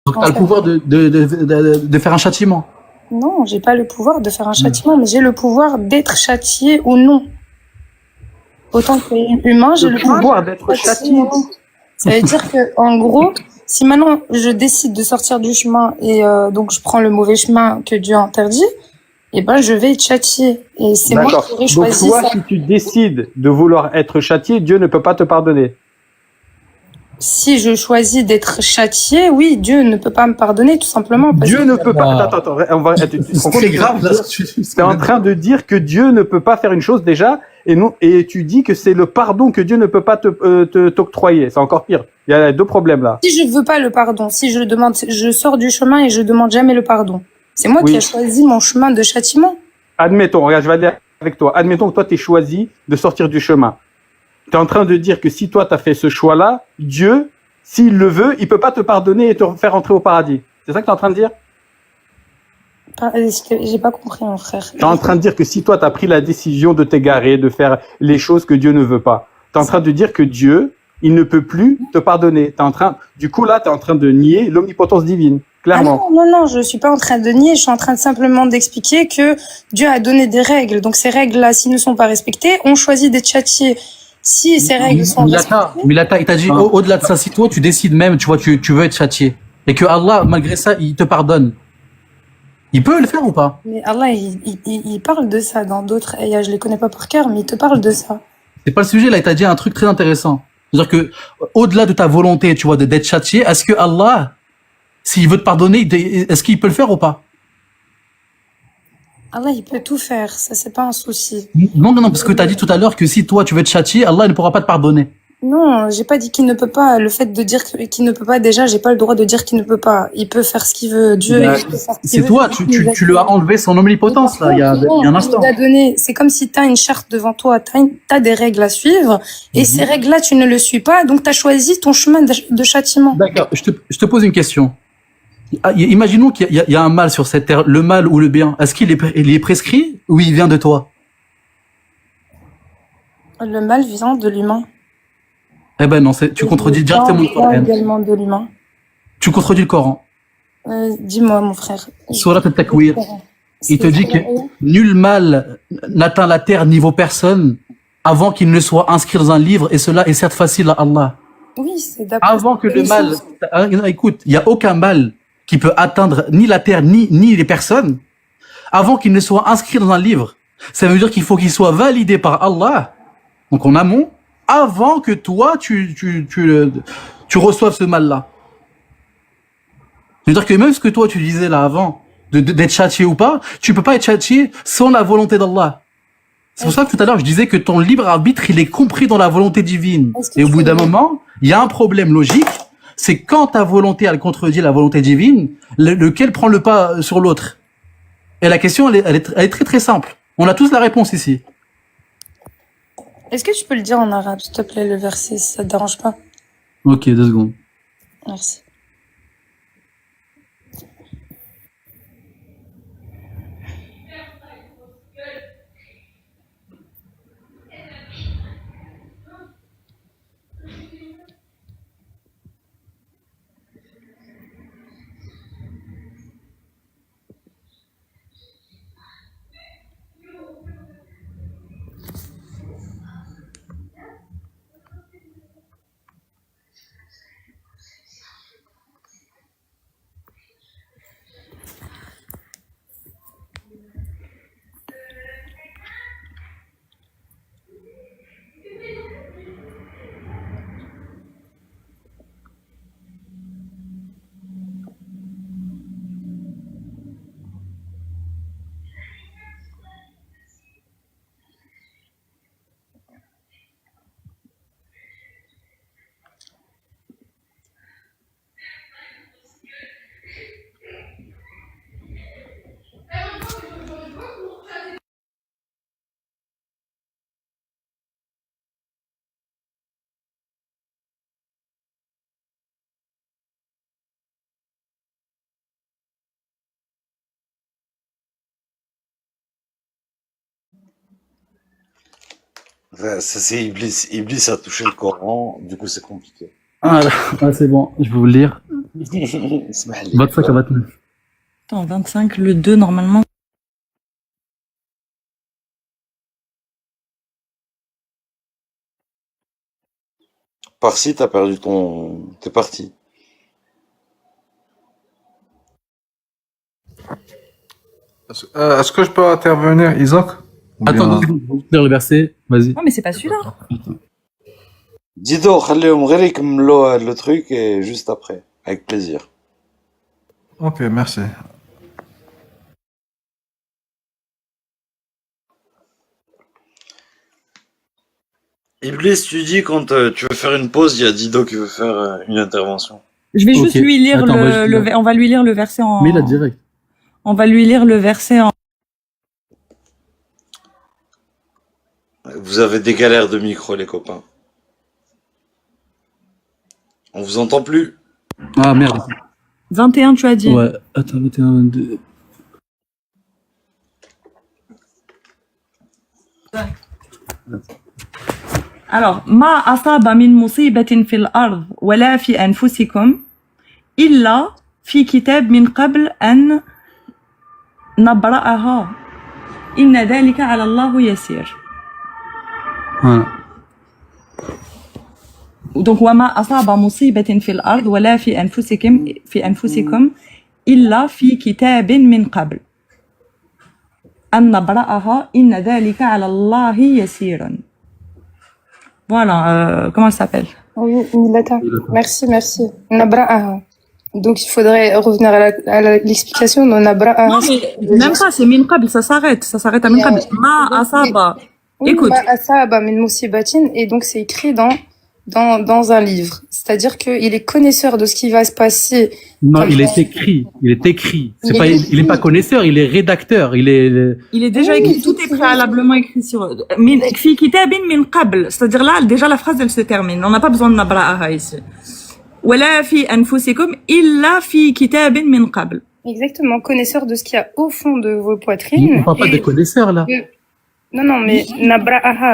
Donc, tu En as le fait, pouvoir de faire un châtiment. non, j'ai pas le pouvoir de faire un châtiment, mais j'ai le pouvoir d'être châtié ou non. Autant que humain, j'ai Le le pouvoir pouvoir d'être d'être châtié ou châtié. non. Ça veut dire que, en gros, si maintenant je décide de sortir du chemin et donc je prends le mauvais chemin que Dieu interdit, eh ben je vais être châtié. Et c'est moi D'accord. qui aurais Donc choisi toi, ça. si tu décides de vouloir être châtié, Dieu ne peut pas te pardonner. Si je choisis d'être châtié, oui, Dieu ne peut pas me pardonner tout simplement parce que Dieu ne peut pas. Ah, Attends, on va. c'est très grave, là, ce que tu dis. Tu es en train de dire que Dieu ne peut pas faire une chose déjà, et non, et tu dis que c'est le pardon que Dieu ne peut pas t'octroyer. C'est encore pire. Il y a deux problèmes là. si je veux pas le pardon, si je le demande, je sors du chemin et je demande jamais le pardon. C'est moi qui ai Oui. choisi mon chemin de châtiment. Admettons, regarde, je vais aller avec toi. Admettons que toi, tu es choisi de sortir du chemin. Tu es en train de dire que si toi, tu as fait ce choix-là, Dieu, s'il le veut, il peut pas te pardonner et te faire entrer au paradis. C'est ça que tu es en train de dire? J'ai pas compris, mon frère. Tu es en train de dire que si toi, tu as pris la décision de t'égarer, de faire les choses que Dieu ne veut pas, tu es en train de dire que Dieu, il ne peut plus te pardonner. Du coup, là, tu es en train de nier l'omnipotence divine, Ah clairement. non, non, non, je suis pas en train de nier, je suis en train de simplement d'expliquer que Dieu a donné des règles. Donc ces règles-là, s'ils ne sont pas respectées, on choisit d'être châtié. Si ces règles sont respectées, Milata, il t'a dit, au-delà de ça, si toi, tu décides même, tu vois, tu veux être châtié, et que Allah, malgré ça, il te pardonne, il peut le faire ou pas? mais Allah, il parle de ça dans d'autres ayats, je les connais pas par cœur, mais il te parle de ça. C'est pas le sujet, là, il t'a dit un truc très intéressant. C'est-à-dire que, au-delà de ta volonté, tu vois, d'être châtié, est-ce que Allah, s'il veut te pardonner, est-ce qu'il peut le faire ou pas? Allah, il peut tout faire, ça c'est pas un souci. Non, non, non, parce que t'as dit tout à l'heure que si toi, tu veux être châtié, Allah ne pourra pas te pardonner. Non, j'ai pas dit qu'il ne peut pas. Le fait de dire qu'il ne peut pas, déjà, j'ai pas le droit de dire qu'il ne peut pas. Il peut faire ce qu'il veut. Dieu, Bah, il peut faire ce qu'il c'est veut. toi, C'est lui qui nous a tu lui as donné. enlevé son omnipotence, là, il y a un Il nous instant. a donné. C'est comme si t'as une charte devant toi, t'as des règles à suivre, et ces règles-là, tu ne le suis pas, donc t'as choisi ton chemin de châtiment. D'accord, je te pose une question. Imaginons qu'il y a un mal sur cette terre, le mal ou le bien. Est-ce il est prescrit ou il vient de toi? Le mal vient de l'humain. Eh ben non, tu contredis Le directement le bien vient Coran. également de l'humain. Tu contredis le Coran. Dis-moi, mon frère. Surat al-Takwir, il te dit que nul mal n'atteint la terre niveau personne avant qu'il ne soit inscrit dans un livre, et cela est certes facile à Allah. Oui, c'est d'après. Avant que le mal, écoute, il y a aucun mal qui peut atteindre ni la terre ni les personnes avant qu'il ne soit inscrit dans un livre. Ça veut dire qu'il faut qu'il soit validé par Allah, donc en amont, avant que toi tu reçoives ce mal-là. C'est-à-dire que même ce que toi tu disais là avant, d'être châtié ou pas, tu peux pas être châtié sans la volonté d'Allah. C'est pour ça que tout à l'heure je disais que ton libre arbitre il est compris dans la volonté divine. Et au bout d'un moment, il y a un problème logique, c'est quand ta volonté elle contredit la volonté divine, lequel prend le pas sur l'autre. Et la question elle est très très simple. On a tous la réponse ici. Est-ce que tu peux le dire en arabe, s'il te plaît, le verset, si ça te dérange pas? Ok, 2 secondes. Merci. Ça, c'est Iblis. Iblis a touché le Coran, du coup c'est compliqué. Ah, là, c'est bon, je vais vous le lire. اسمح لي 25 à 29. Attends, 25, le 2, normalement. Par-ci, t'as perdu ton... T'es parti. Est-ce que je peux intervenir, Isaac? Ou bien- Attends, je vais lire le verset. Vas-y. Non, mais c'est pas celui-là. Dido, خليهم غير يكملوا le truc et juste après. Avec plaisir. Ok, merci. Iblis, tu dis quand tu veux faire une pause, il y a Dido qui veut faire une intervention. Je vais Ok. juste lui lire Attends, vas-y, dis-le. on va lui lire le verset en. Mais là, direct. On va lui lire le verset en. Vous avez des galères de micro, les copains. On vous entend plus. Ah merde. 21, tu as dit. Ouais, attends, 21, 22. Alors, ما أصاب من مصيبة في الأرض ولا في أنفسكم إلا في كتاب من قبل أن نبرأها إن ذلك على الله يسير. Voilà. Donc وما أصاب مصيبة في الأرض ولا في أنفسكم إلا في كتاب من قبل أن نبرأها إن ذلك على الله يسير. Voilà, comment elle s'appelle? Oui, Milata. Merci. Nabra'aha. Donc il faudrait revenir à l'explication de Nabra'aha. Non, mais même pas, c'est min qabl, ça s'arrête à min qabl. Ma asaba. Écoute. Ma asaba min musibatin, et donc c'est écrit dans un livre. C'est-à-dire qu'il est connaisseur de ce qui va se passer. Non, il est écrit. Il est pas connaisseur, il est rédacteur. Il est déjà écrit, tout est préalablement écrit sur. Fi kitabin min qabl. C'est-à-dire là, déjà la phrase elle se termine. On n'a pas besoin de nabra'aha ici. Wala fi anfusikum illa fi kitabin min qabl. Exactement, connaisseur de ce qu'il y a au fond de vos On poitrines. ne parle pas des connaisseurs là. Non, mais Nabra'aha.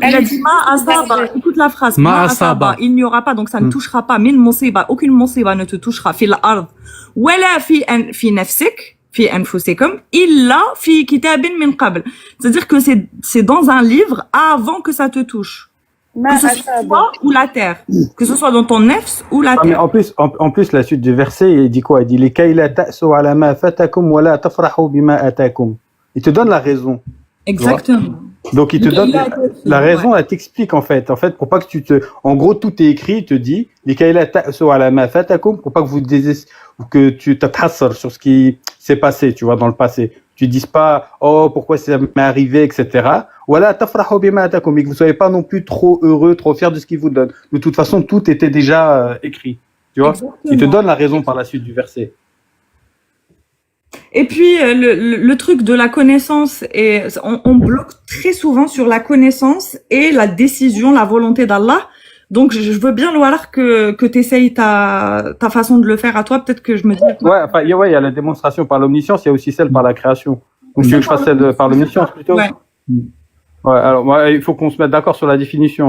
Elle a dit ma asaba. Écoute la phrase. Ma Ma asaba. asaba. Il n'y aura pas, donc ça ne touchera pas. Min musiba. Aucune musiba ne te touchera. Fil ard. Wala fi nafsik. Fi anfusikum. Illa fi kitabin min qabl. C'est-à-dire que c'est dans un livre avant que ça te touche. Ma Que ce soit asaba. toi ou la terre. Que ce soit dans ton nefs ou la Ah, mais terre. en plus, la suite du verset, il dit quoi? Il dit لكي لا تأسوا على ما فاتكم ولا تفرحوا بما آتاكم. Il te donne la raison. Exactement. Donc il te Mais donne il a été écrit, la raison, elle t'explique en fait. En fait, pour pas que tu te, en gros, tout est écrit. Il te dit لكي لا تأسوا على ما فاتكم, pour pas que que tu t'attrasses sur ce qui s'est passé, tu vois, dans le passé. Tu dises pas oh pourquoi ça m'est arrivé, etc. ولا تفرحوا بما آتاكم, et que vous soyez pas non plus trop heureux, trop fiers de ce qu'il vous donne. De toute façon, tout était déjà écrit. Tu vois. Exactement. Il te donne la raison par la suite du verset. Et puis, le truc de la connaissance, on bloque très souvent sur la connaissance et la décision, la volonté d'Allah. Donc, je veux bien, Loalar, que tu essayes ta façon de le faire à toi. Peut-être que je me dis... Ouais, enfin, il y a la démonstration par l'omniscience, il y a aussi celle par la création. Donc, tu veux que je fasse celle par l'omniscience plutôt? Ouais. Ouais, alors, il faut qu'on se mette d'accord sur la définition,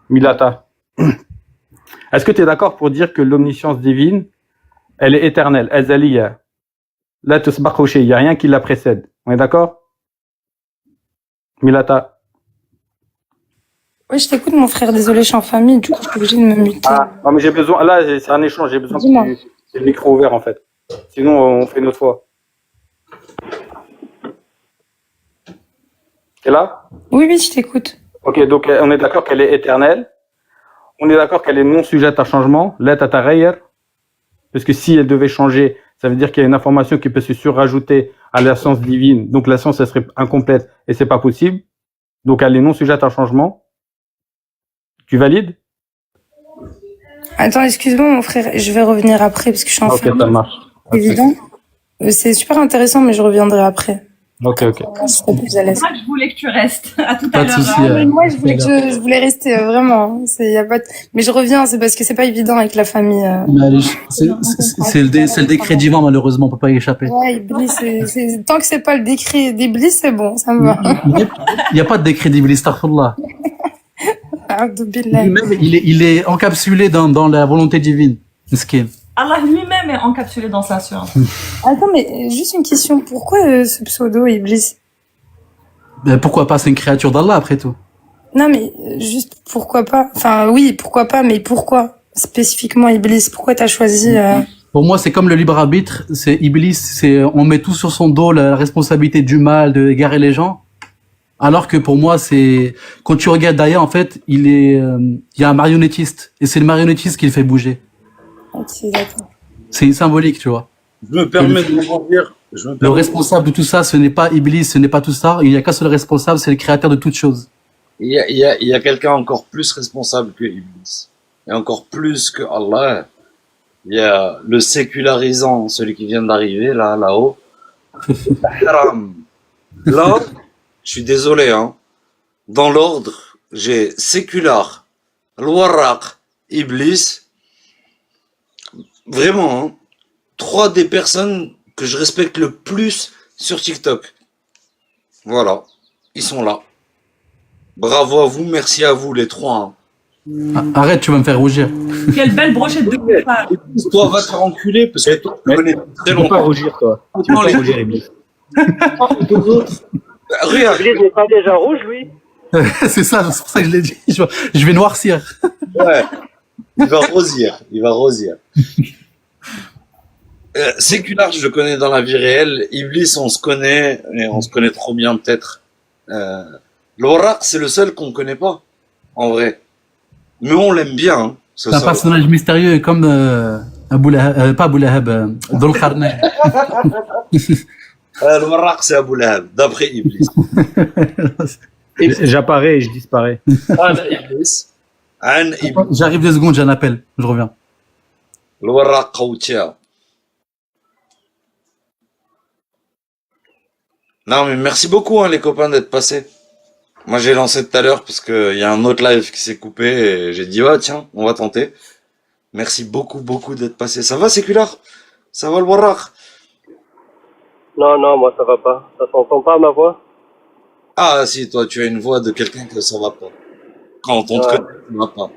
Milata. Est-ce que tu es d'accord pour dire que l'omniscience divine, elle est éternelle, azaliya? Là, il n'y a rien qui la précède. On est d'accord? Milata. Oui, je t'écoute, mon frère. Désolé, je suis en famille. Du coup, je suis obligée de me muter. Ah, non, mais j'ai besoin, là, c'est un échange, j'ai besoin Dis-moi. que c'est le micro ouvert, en fait. Sinon, on fait une autre fois. T'es là? Oui, je t'écoute. Ok, donc on est d'accord qu'elle est éternelle. On est d'accord qu'elle est non sujette à changement. Let ataghayyar. Parce que si elle devait changer, ça veut dire qu'il y a une information qui peut se surrajouter à la science divine. Donc la science, elle serait incomplète et c'est pas possible. Donc elle est non sujette à changement. Tu valides? Attends, excuse-moi, mon frère. Je vais revenir après parce que je suis en Ok, famille. ça marche. C'est évident. C'est super intéressant, mais je reviendrai après. Ok. Je serai plus à l'aise. Moi, je voulais que tu restes. À tout Pas à de l'heure. souci. Mais moi, je voulais rester vraiment. Y a pas de... Mais je reviens, c'est parce que c'est pas évident avec la famille. C'est le décret divin, malheureusement, on peut pas y échapper. Ouais, Iblis, tant que c'est pas le décret d'Iblis, c'est bon, ça me va. Il n'y a pas de décret d'Iblis, astaghfirullah. Abdou Billah. Lui-même, il est encapsulé dans la volonté divine. Miskin. Allah lui-même est encapsulé dans sa science. Attends, mais juste une question. Pourquoi ce pseudo Iblis? Ben, pourquoi pas, c'est une créature d'Allah après tout. Non, mais juste pourquoi pas? Enfin, oui, pourquoi pas, mais pourquoi spécifiquement Iblis? Pourquoi t'as choisi Pour moi, c'est comme le libre arbitre, c'est Iblis, c'est on met tout sur son dos, la responsabilité du mal, de égarer les gens. Alors que pour moi, c'est quand tu regardes Daya, en fait, il y a un marionnettiste et c'est le marionnettiste qui le fait bouger. Ok, d'accord. C'est symbolique, tu vois. Je me permets de rebondir. Le responsable de tout ça, ce n'est pas Iblis, ce n'est pas tout ça. Il n'y a qu'un seul responsable, c'est le créateur de toutes choses. Il y a quelqu'un encore plus responsable que Iblis. Et encore plus que Allah. Il y a le sécularisant, celui qui vient d'arriver, là-haut. Haram. Là, je suis désolé, hein. Dans l'ordre, j'ai sécular, al-warraq, Iblis. Vraiment, hein. 3 des personnes que je respecte le plus sur TikTok. Voilà. Ils sont là. Bravo à vous, merci à vous, les 3. Hein. Arrête, tu vas me faire rougir. Quelle belle brochette de coupage. Toi, va te faire enculer, parce que toi, tu connais très Tu peux pas longtemps. rougir, toi. Tu peux pas rougir, Iblis. Regarde, Iblis n'est pas déjà rouge, lui? C'est ça, c'est pour ça que je l'ai dit. Je vais noircir. ouais. Il va rosir, il va rosir. Sécular, je le connais dans la vie réelle. Iblis, on se connaît, et on se connaît trop bien peut-être. L'Orak, c'est le seul qu'on connaît pas, en vrai. Mais on l'aime bien. Hein, C'est un personnage mystérieux comme Abu Lahab, pas Abu Lahab, Dhul Qarnayn. L'Orak, c'est Abu Lahab, d'après Iblis. J'apparais et je disparais. Iblis. Iblis. J'arrive 2 secondes, j'ai un appel. Je reviens. L'Orak Qawtiya. Non, mais merci beaucoup, hein, les copains, d'être passés. Moi, j'ai lancé tout à l'heure parce que y a un autre live qui s'est coupé et j'ai dit, tiens, on va tenter. Merci beaucoup, beaucoup d'être passés. Ça va, Sécular? Ça va, le Warraq? Non, moi ça va pas. Ça s'entend pas ma voix? Ah, si, toi, tu as une voix de quelqu'un que ça va pas. Quand on te Ouais. connaît, ça va pas.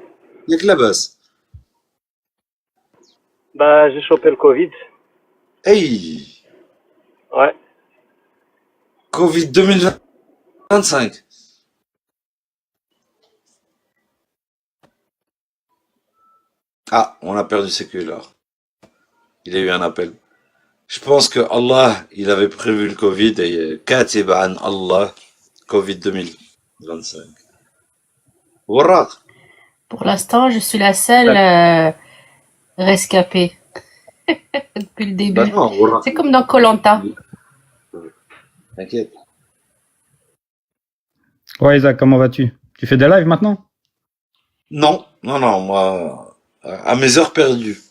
Y a que la basse. Bah, j'ai chopé le Covid. Hey! Ouais. Covid 2025. Ah, on a perdu Sécular. Il a eu un appel. Je pense que Allah, il avait prévu le Covid et Katib an Allah, Covid 2025. Warraq. Pour l'instant, je suis la seule rescapée depuis le début. Bah non, Warraq. C'est comme dans Koh-Lanta. T'inquiète. Ouais, Isaac, comment vas-tu? Tu fais des lives maintenant? Non, moi, à mes heures perdues.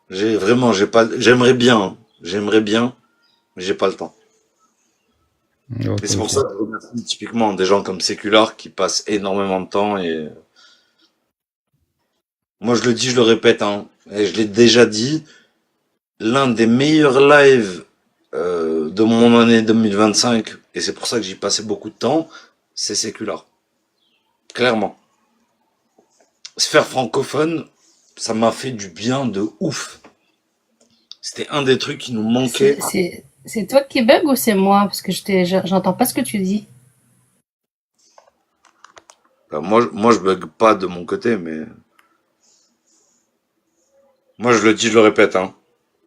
J'aimerais bien, mais j'ai pas le temps. Ok, Et c'est pour ok. ça que je remercie typiquement des gens comme Sécular qui passent énormément de temps et moi je le dis, je le répète, hein, et je l'ai déjà dit, l'un des meilleurs lives de mon année 2025, et c'est pour ça que j'y passais beaucoup de temps, c'est Sécular. Clairement. Sphère francophone, ça m'a fait du bien de ouf. C'était un des trucs qui nous manquait. C'est toi qui bug ou c'est moi? Parce que j'entends pas ce que tu dis. Bah, moi, je bug pas de mon côté, mais moi, je le dis, je le répète, hein.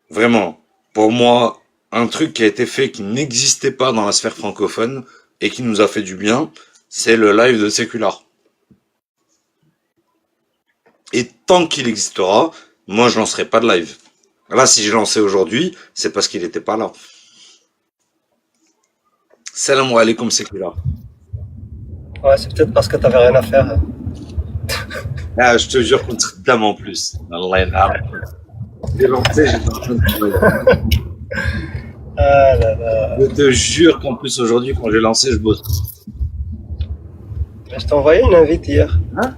Vraiment. Pour moi, un truc qui a été fait qui n'existait pas dans la sphère francophone et qui nous a fait du bien, c'est le live de Sécular. Et tant qu'il existera, moi, je lancerai pas de live. Là, si j'ai lancé aujourd'hui, c'est parce qu'il était pas là. Salam alaikum, Sécular. Ouais, c'est peut-être parce que t'avais rien à faire. Ah, je te jure qu'on te dame en plus. Allah yarham. J'ai lancé, j'étais en train de travailler. Ah là là. Je te jure qu'en plus aujourd'hui, quand j'ai lancé, je bosse. Mais je t'ai envoyé une invite hier. Hein?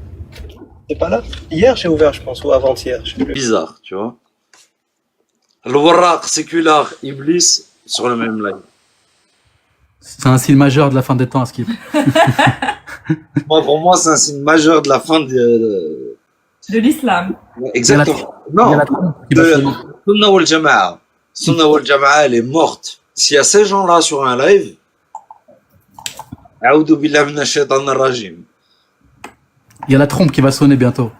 T'es pas là? Hier, j'ai ouvert, je pense, ou avant-hier, je sais plus. Bizarre, tu vois. Le Warraq, Sécular, Iblis sur le même live. C'est un signe majeur de la fin des temps à Skip. Moi, pour moi, c'est un signe majeur de la fin De l'islam. Exactement. Il y a Non, la trompe qui va de sonner. Sunna wal Jama'a. Sunna wal Jama'a, elle est morte. S'il y a ces gens-là sur un live, A'udhu billahi minash shaitanir rajim. Il y a la trompe qui va sonner bientôt.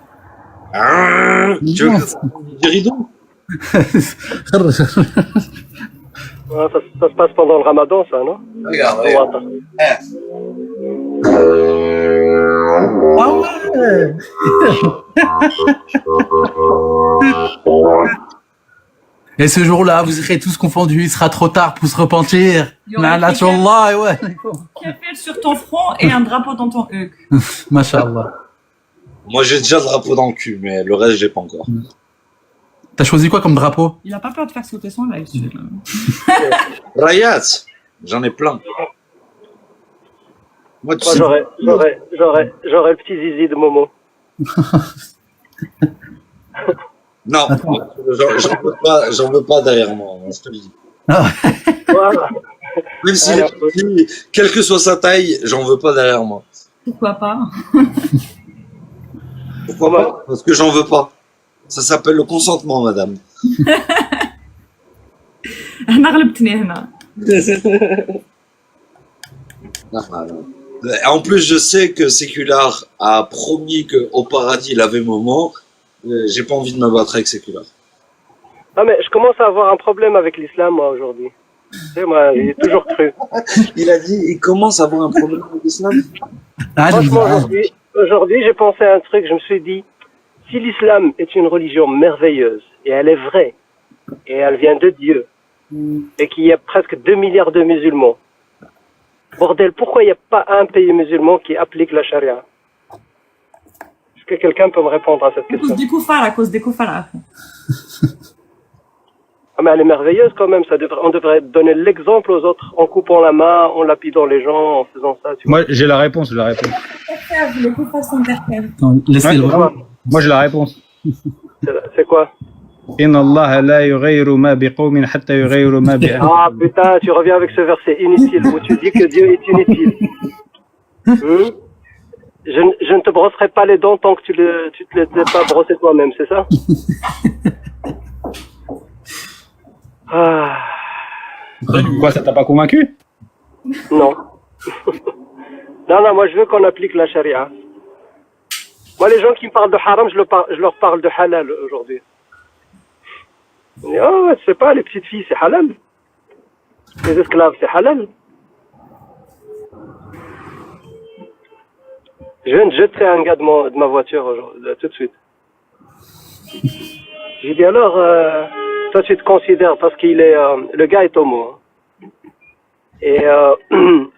Tu veux que du rideau? Ouais, ça se passe pendant le ramadan, ça, non? Regarde, Oh, regarde. Ah ouais. Et ce jour-là, vous serez tous confondus, il sera trop tard pour se repentir. Il y aura Na'latullah, ouais. Kafir sur ton front et un drapeau dans ton huc. Mashallah. Moi, j'ai déjà le drapeau dans le cul, mais le reste, j'ai pas encore. T'as choisi quoi comme drapeau? Il a pas peur de faire sauter son live, celui-là. Rayat, j'en ai plein. Moi, tu Moi, sais, j'aurais le petit zizi de Momo. non, j'en veux pas derrière moi, je te le dis. Voilà. Même s'il est petit, quelle que soit sa taille, j'en veux pas derrière moi. Pourquoi pas? Pourquoi pas? Parce que j'en veux pas. Ça s'appelle le consentement, madame. أنا غلبتني هنا. En plus, je sais que Sécular a promis qu'au paradis, il avait moment. J'ai pas envie de me battre avec Sécular. Ah, mais je commence à avoir un problème avec l'islam, moi, aujourd'hui. Tu sais, moi, j'ai toujours cru. Il a dit, il commence à avoir un problème avec l'islam. Franchement, aujourd'hui, j'ai pensé à un truc. Je me suis dit, si l'islam est une religion merveilleuse, et elle est vraie, et elle vient de Dieu, et qu'il y a presque 2 milliards de musulmans, bordel, pourquoi il n'y a pas un pays musulman qui applique la charia? Est-ce que quelqu'un peut me répondre à cette À cause question? des koufars, à cause des koufars. Ah, mais elle est merveilleuse quand même. On devrait donner l'exemple aux autres en coupant la main, en lapidant les gens, en faisant ça. Tu vois. Moi, j'ai la réponse, j'ai la réponse. Les koufars sont terre-terre. Laissez-le. Ouais. Moi, j'ai la réponse. C'est quoi? Inna Allah la yughayyiru ma biqawmin hatta yughayyiru ma bi Ah putain, tu reviens avec ce verset inutile où tu dis que Dieu est inutile. Je ne te brosserai pas les dents tant que tu te les as pas brossé toi-même, c'est ça? Ah, Quoi, ça t'a pas convaincu? non. Non, moi je veux qu'on applique la charia. Moi, les gens qui me parlent de haram, je leur parle de halal aujourd'hui. On dit, oh, tu sais pas, les petites filles, c'est halal. Les esclaves, c'est halal. Je viens de jeter un gars de ma voiture tout de suite. J'ai dit alors, toi tu te considères, parce qu'il est, le gars est homo. Hein. Et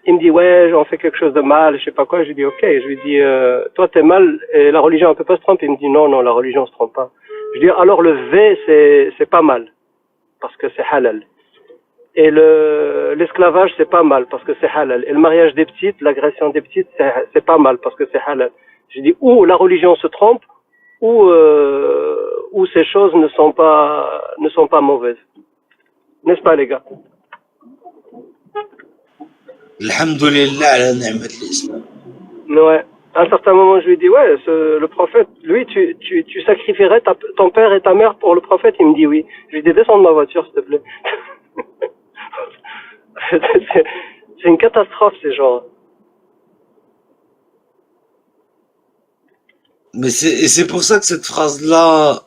il me dit ouais, on fait quelque chose de mal, je sais pas quoi. Je lui dis ok, je lui dis toi t'es mal et la religion elle peut pas se tromper. Il me dit non, la religion se trompe pas. Je dis alors le V c'est pas mal parce que c'est halal. Et l'esclavage c'est pas mal parce que c'est halal. Et le mariage des petites, l'agression des petites c'est pas mal parce que c'est halal. Je dis ou la religion se trompe ou ces choses ne sont pas mauvaises. N'est-ce pas les gars? Alhamdulillah ala ni'mat l'islam. Ouais. À un certain moment, je lui dis, ouais, le prophète, lui, tu sacrifierais ton père et ta mère pour le prophète? Il me dit oui. Je lui dis, descends de ma voiture, s'il te plaît. C'est une catastrophe, ces gens. Mais c'est pour ça que cette phrase-là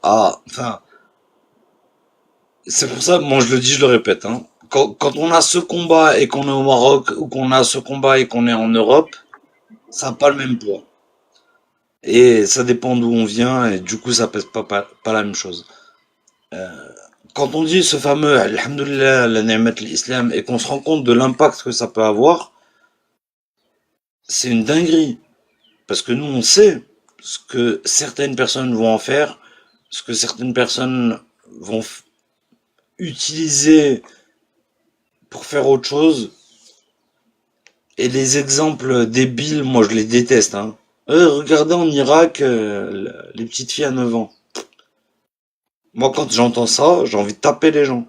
c'est pour ça, moi je le dis, je le répète, hein. Quand on a ce combat et qu'on est au Maroc, ou qu'on a ce combat et qu'on est en Europe, ça n'a pas le même poids. Et ça dépend d'où on vient, et du coup ça pèse pas la même chose. Quand on dit ce fameux Alhamdulillah la ni'mat l'islam et qu'on se rend compte de l'impact que ça peut avoir, c'est une dinguerie. Parce que nous on sait ce que certaines personnes vont en faire, ce que certaines personnes vont utiliser pour faire autre chose. Et les exemples débiles, moi je les déteste. Hein. Regardez en Irak, les petites filles à 9 ans. Moi quand j'entends ça, j'ai envie de taper les gens.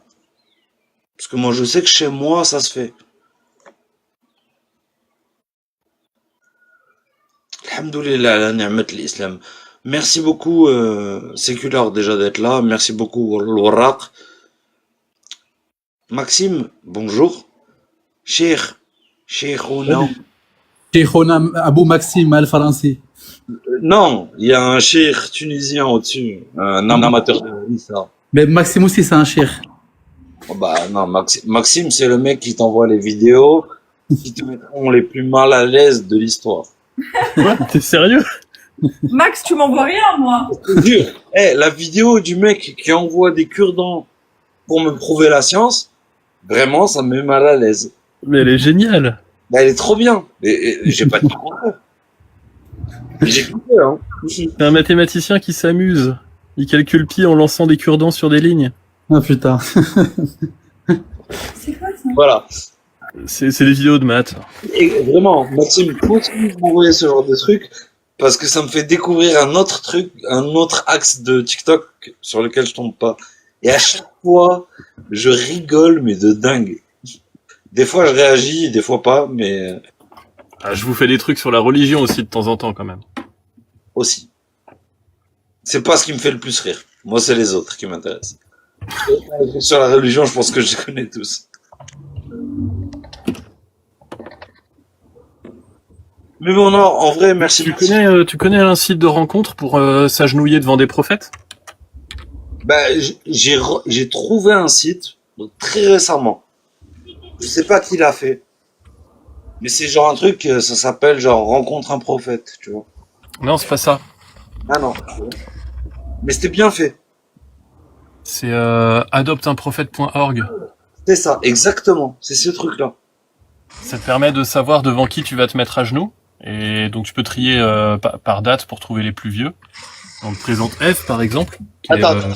Parce que moi je sais que chez moi ça se fait. Alhamdulillah la ni'mat l'islam. Merci beaucoup, Séculaire, déjà d'être là. Merci beaucoup, Warraq. Maxime, bonjour. Cheikh, Cheikhouna. Cheikhona Abou Maxime Al-Faransi. Non, il y a un cheikh tunisien au-dessus. Un amateur de ça. Mais Maxime aussi, c'est un cheikh. Oh bah non, Maxime, c'est le mec qui t'envoie les vidéos qui te mettront les plus mal à l'aise de l'histoire. Quoi? T'es sérieux? Max, tu m'envoies rien, moi. Je te jure. La vidéo du mec qui envoie des cure-dents pour me prouver la science, vraiment, ça me met mal à l'aise. Mais elle est géniale. Bah, elle est trop bien. Et j'ai pas dit le contraire. J'ai écouté, hein. C'est un mathématicien qui s'amuse. Il calcule pi en lançant des cure-dents sur des lignes. Ah putain. C'est quoi ça? Voilà. C'est des vidéos de maths. Et vraiment, Maxime, continue de m'envoyer ce genre de trucs parce que ça me fait découvrir un autre truc, un autre axe de TikTok sur lequel je tombe pas. Et à chaque fois, je rigole, mais de dingue. Des fois, je réagis, des fois pas, mais Ah, je vous fais des trucs sur la religion aussi de temps en temps quand même. aussi. C'est pas ce qui me fait le plus rire. Moi, c'est les autres qui m'intéressent. Sur la religion, je pense que je connais tous. Mais bon, non, en vrai, merci. Tu connais un site de rencontre pour s'agenouiller devant des prophètes? Bah, j'ai trouvé un site très récemment. Je sais pas qui l'a fait. Mais c'est genre un truc, ça s'appelle genre rencontre un prophète, tu vois. Non, c'est pas ça. Ah non. Mais c'était bien fait. C'est adopteunprophète.org. C'est ça, exactement. C'est ce truc-là. Ça te permet de savoir devant qui tu vas te mettre à genoux. Et donc tu peux trier par date pour trouver les plus vieux. Donc présente F par exemple. Qui est, Attends.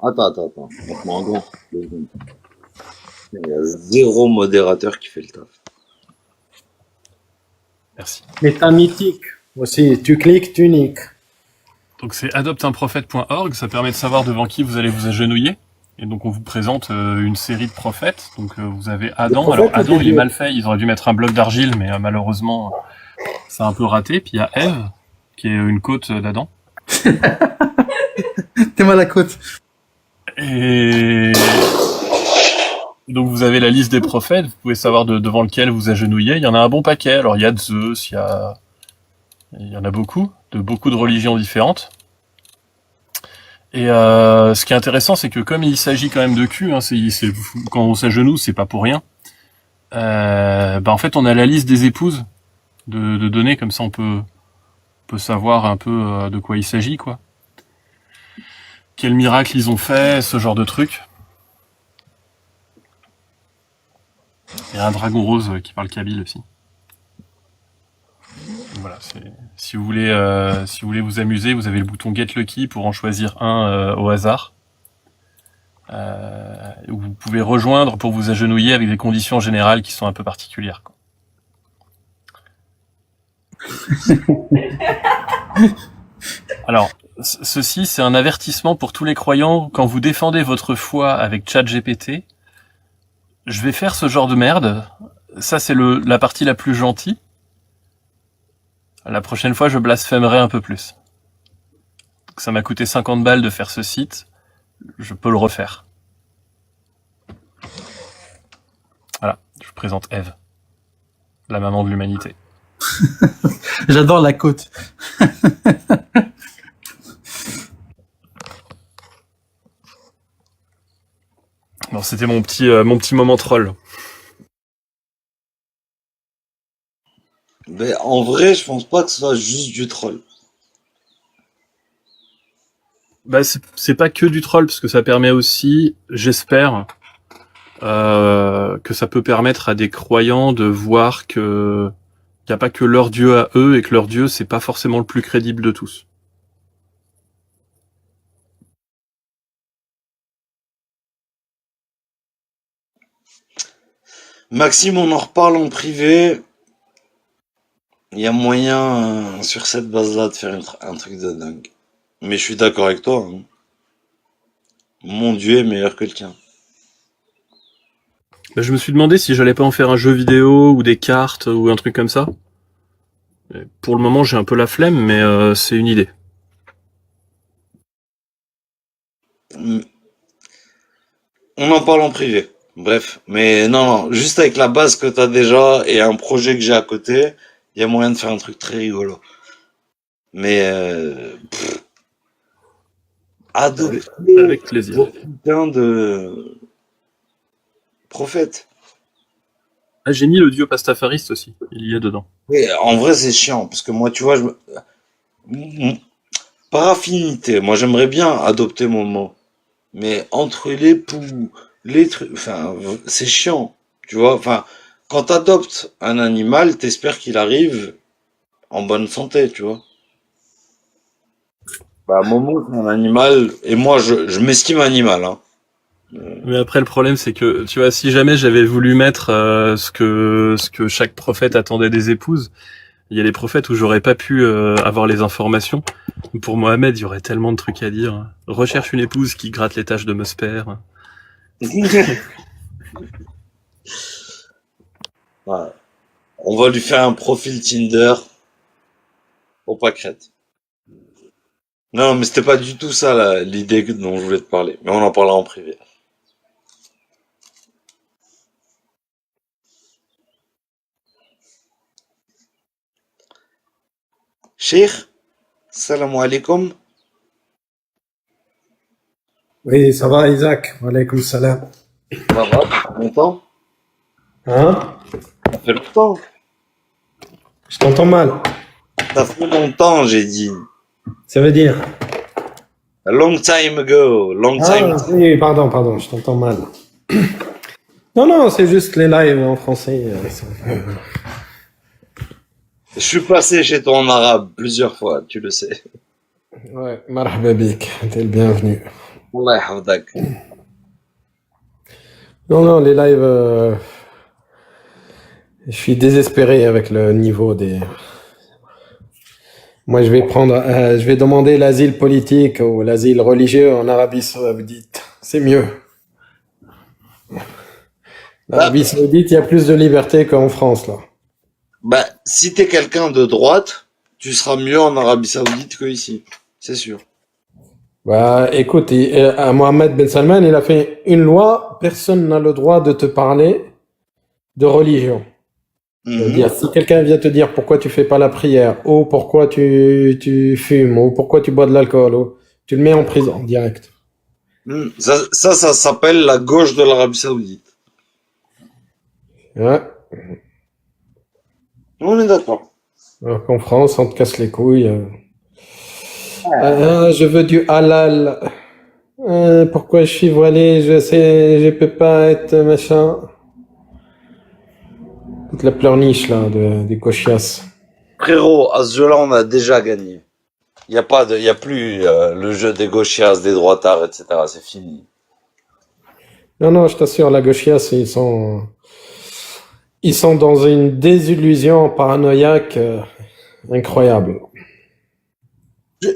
Montre-moi en grand. Il y a zéro modérateur qui fait le taf. Merci. Mais t'as mythique aussi. Tu cliques, tu niques. Donc c'est adopteunprophète.org. Ça permet de savoir devant qui vous allez vous agenouiller. Et donc on vous présente une série de prophètes. Donc vous avez Adam. Alors Adam il est mal fait. Ils auraient dû mettre un bloc d'argile, mais malheureusement c'est un peu raté. Puis il y a Ève qui est une côte d'Adam. T'es mal à côte. Et donc vous avez la liste des prophètes, vous pouvez savoir devant lequel vous agenouillez. Il y en a un bon paquet. Alors il y a Zeus, il y en a beaucoup de religions différentes. Et ce qui est intéressant, c'est que comme il s'agit quand même de cul, hein, quand on s'agenouille, c'est pas pour rien. En fait, on a la liste des épouses de données, comme ça on peut savoir un peu de quoi il s'agit, quoi. Quel miracle ils ont fait, ce genre de trucs. Il y a un dragon rose qui parle kabyle aussi. Voilà, si vous voulez vous amuser, vous avez le bouton Get Lucky pour en choisir un au hasard. Vous pouvez rejoindre pour vous agenouiller avec des conditions générales qui sont un peu particulières, quoi. Alors, ceci, c'est un avertissement pour tous les croyants. Quand vous défendez votre foi avec ChatGPT, je vais faire ce genre de merde. Ça, c'est la partie la plus gentille. La prochaine fois, je blasphémerai un peu plus. Ça m'a coûté 50 balles de faire ce site. Je peux le refaire. Voilà, je vous présente Ève, la maman de l'humanité. J'adore la côte. Bon, c'était mon petit moment troll. Mais en vrai, je pense pas que ce soit juste du troll. Bah, c'est pas que du troll, parce que ça permet aussi, j'espère, que ça peut permettre à des croyants de voir que il n'y a pas que leur Dieu à eux, et que leur Dieu, c'est pas forcément le plus crédible de tous. Maxime, on en reparle en privé. Il y a moyen, sur cette base-là, de faire un truc de dingue. Mais je suis d'accord avec toi, hein. Mon Dieu est meilleur que le tien. Bah, je me suis demandé si j'allais pas en faire un jeu vidéo, ou des cartes, ou un truc comme ça. Et pour le moment, j'ai un peu la flemme, mais c'est une idée. On en parle en privé. Bref, mais non, juste avec la base que t'as déjà et un projet que j'ai à côté, il y a moyen de faire un truc très rigolo. Mais adopter Avec plaisir. vos putains de prophètes. Ah, j'ai mis le duo pastafariste aussi. Il y a dedans. Oui, en vrai, c'est chiant parce que moi, tu vois, par affinité, moi, j'aimerais bien adopter mon mot, mais entre l'époux, les trucs, enfin, c'est chiant, tu vois. Enfin, quand t'adoptes un animal, t'espères qu'il arrive en bonne santé, tu vois. Bah, Momo, c'est un animal, et moi, je m'estime animal, hein. Mais après, le problème, c'est que, tu vois, si jamais j'avais voulu mettre ce que chaque prophète attendait des épouses, il y a des prophètes où j'aurais pas pu avoir les informations. Pour Mohamed, il y aurait tellement de trucs à dire. Recherche une épouse qui gratte les taches de Musper. Ouais. On va lui faire un profil Tinder au pâquerette. Non, mais c'était pas du tout ça, l'idée dont je voulais te parler. Mais on en parlera en privé. Cheikh, salam alaikum. Oui, ça va, Isaac? Wa alaykoum salam. Ça va, ça fait longtemps? Hein? Ça fait longtemps. Je t'entends mal. Ça fait longtemps, j'ai dit. Ça veut dire? A long time ago, long time. Ah, oui, pardon, je t'entends mal. Non, c'est juste les lives en français. Je suis passé chez toi en arabe plusieurs fois, tu le sais. Ouais, marhaba bik, t'es le bienvenu. Allah yahfazak. Non, les lives, je suis désespéré avec le niveau des... Moi, je vais demander l'asile politique ou l'asile religieux en Arabie Saoudite. C'est mieux. L'Arabie Saoudite, il y a plus de liberté qu'en France, là. Bah, si t'es quelqu'un de droite, tu seras mieux en Arabie Saoudite que ici. C'est sûr. Bah, écoute, Mohamed Ben Salman, il a fait une loi, personne n'a le droit de te parler de religion. C'est-à-dire, si quelqu'un vient te dire pourquoi tu fais pas la prière, ou pourquoi tu fumes, ou pourquoi tu bois de l'alcool, ou tu le mets en prison direct. Ça s'appelle la gauche de l'Arabie Saoudite. Ouais. On est d'accord. Alors qu'en France, on te casse les couilles. Je veux du halal. Pourquoi je suis voilé? Je peux pas être machin. Toute la pleurniche là des cochias. Frérot, à ce jeu-là, on a déjà gagné. Y a plus le jeu des gauchias, des droitards, etc. C'est fini. Non, je t'assure, la gauchias, ils sont dans une désillusion paranoïaque incroyable.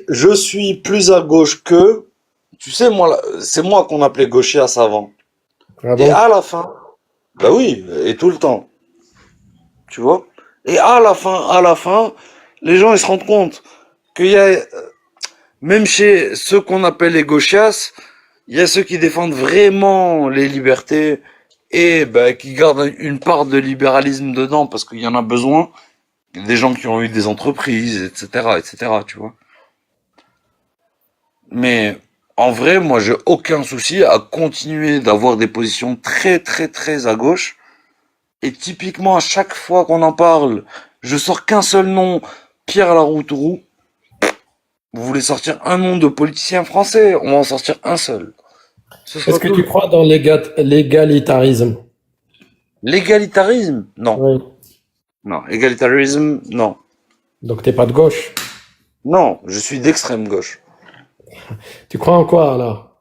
Je suis plus à gauche que, tu sais, moi, c'est moi qu'on appelait gauchias avant. Ah bon? Et à la fin, bah oui, et tout le temps. Tu vois? Et à la fin, les gens, ils se rendent compte qu'il y a, même chez ceux qu'on appelle les gauchias, il y a ceux qui défendent vraiment les libertés et bah, qui gardent une part de libéralisme dedans parce qu'il y en a besoin. Des gens qui ont eu des entreprises, etc., tu vois. Mais en vrai, moi, j'ai aucun souci à continuer d'avoir des positions très, très, très à gauche. Et typiquement, à chaque fois qu'on en parle, je sors qu'un seul nom, Pierre Laroutourou. Vous voulez sortir un nom de politicien français, on va en sortir un seul. Est-ce que tu crois dans l'égalitarisme? L'égalitarisme? Non. Oui. Non, égalitarisme, non. Donc t'es pas de gauche? Non, je suis d'extrême gauche. Tu crois en quoi alors?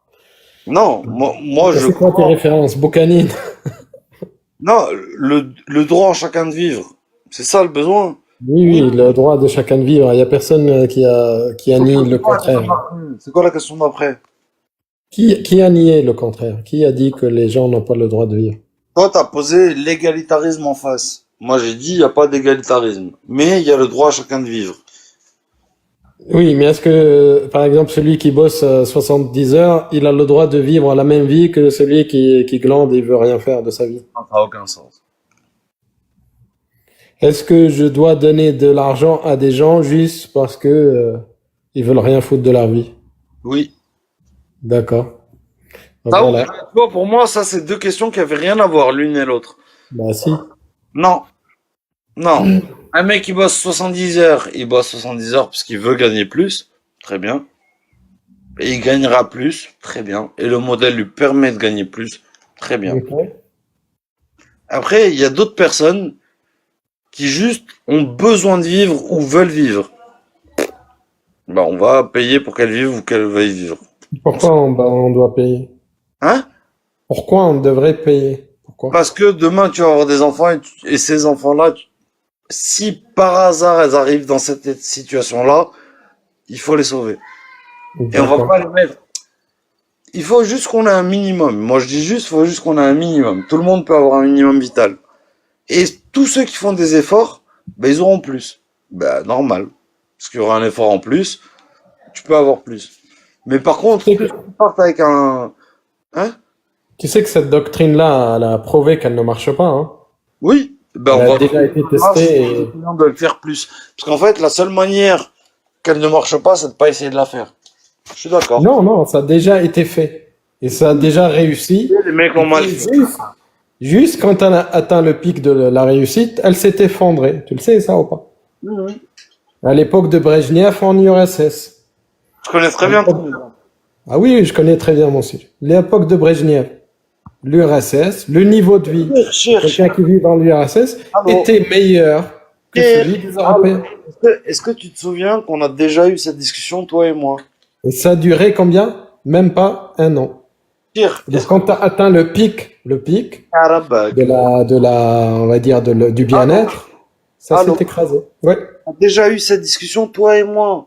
Non, moi je C'est quoi tes références? Bocanine? Non, le droit à chacun de vivre. C'est ça le besoin. Oui, le droit de chacun de vivre. Il y a personne qui a nié le contraire. C'est quoi la question d'après? Qui a nié le contraire? Qui a dit que les gens n'ont pas le droit de vivre? Toi, t'as posé l'égalitarisme en face. Moi, j'ai dit, il n'y a pas d'égalitarisme. Mais il y a le droit à chacun de vivre. Oui, mais est-ce que, par exemple, celui qui bosse 70 heures, il a le droit de vivre la même vie que celui qui glande et veut rien faire de sa vie? Ça n'a aucun sens. Est-ce que je dois donner de l'argent à des gens juste parce que ils veulent rien foutre de leur vie? Oui. D'accord. Ça, Voilà. tu vois, pour moi, ça, c'est deux questions qui avaient rien à voir l'une et l'autre. Bah si. Non. Non. Un mec qui bosse 70 heures, il bosse 70 heures parce qu'il veut gagner plus. Très bien. Et il gagnera plus. Très bien. Et le modèle lui permet de gagner plus. Très bien. Ok. Après, il y a d'autres personnes qui juste ont besoin de vivre ou veulent vivre. Bah, on va payer pour qu'elle vive ou qu'elle veuille vivre. Pourquoi on doit payer? Hein? Pourquoi on devrait payer? Pourquoi? Parce que demain, tu vas avoir des enfants et ces enfants-là, si par hasard elles arrivent dans cette situation-là, il faut les sauver. Et on va pas les mettre. Il faut juste qu'on ait un minimum. Moi, je dis juste, il faut juste qu'on ait un minimum. Tout le monde peut avoir un minimum vital. Et tous ceux qui font des efforts, ben, ils auront plus. Ben, normal. Parce qu'il y aura un effort en plus, tu peux avoir plus. Mais par contre, si tu partes avec un... Hein? Tu sais que cette doctrine-là, elle a prouvé qu'elle ne marche pas, hein? Oui. Ben, Elle on a va déjà été testée et... de le faire plus. Parce qu'en fait, la seule manière qu'elle ne marche pas, c'est de pas essayer de la faire. Je suis d'accord. Non, ça a déjà été fait. Et ça a déjà réussi. Les mecs l'ont mal fait. Juste quand elle a atteint le pic de la réussite, elle s'est effondrée. Tu le sais, ça ou pas? À l'époque de Brejnev en URSS. Je connais très bien. Ah oui, je connais très bien mon sujet. L'époque de Brejnev, l'URSS, le niveau de vie, quelqu'un qui vit dans l'URSS, était meilleur que celui des Européens. Est-ce que tu te souviens qu'on a déjà eu cette discussion, toi et moi? Et ça a duré combien? Même pas un an. Donc quand tu as atteint le pic on va dire, du bien-être, ça s'est écrasé. Ouais. On a déjà eu cette discussion, toi et moi.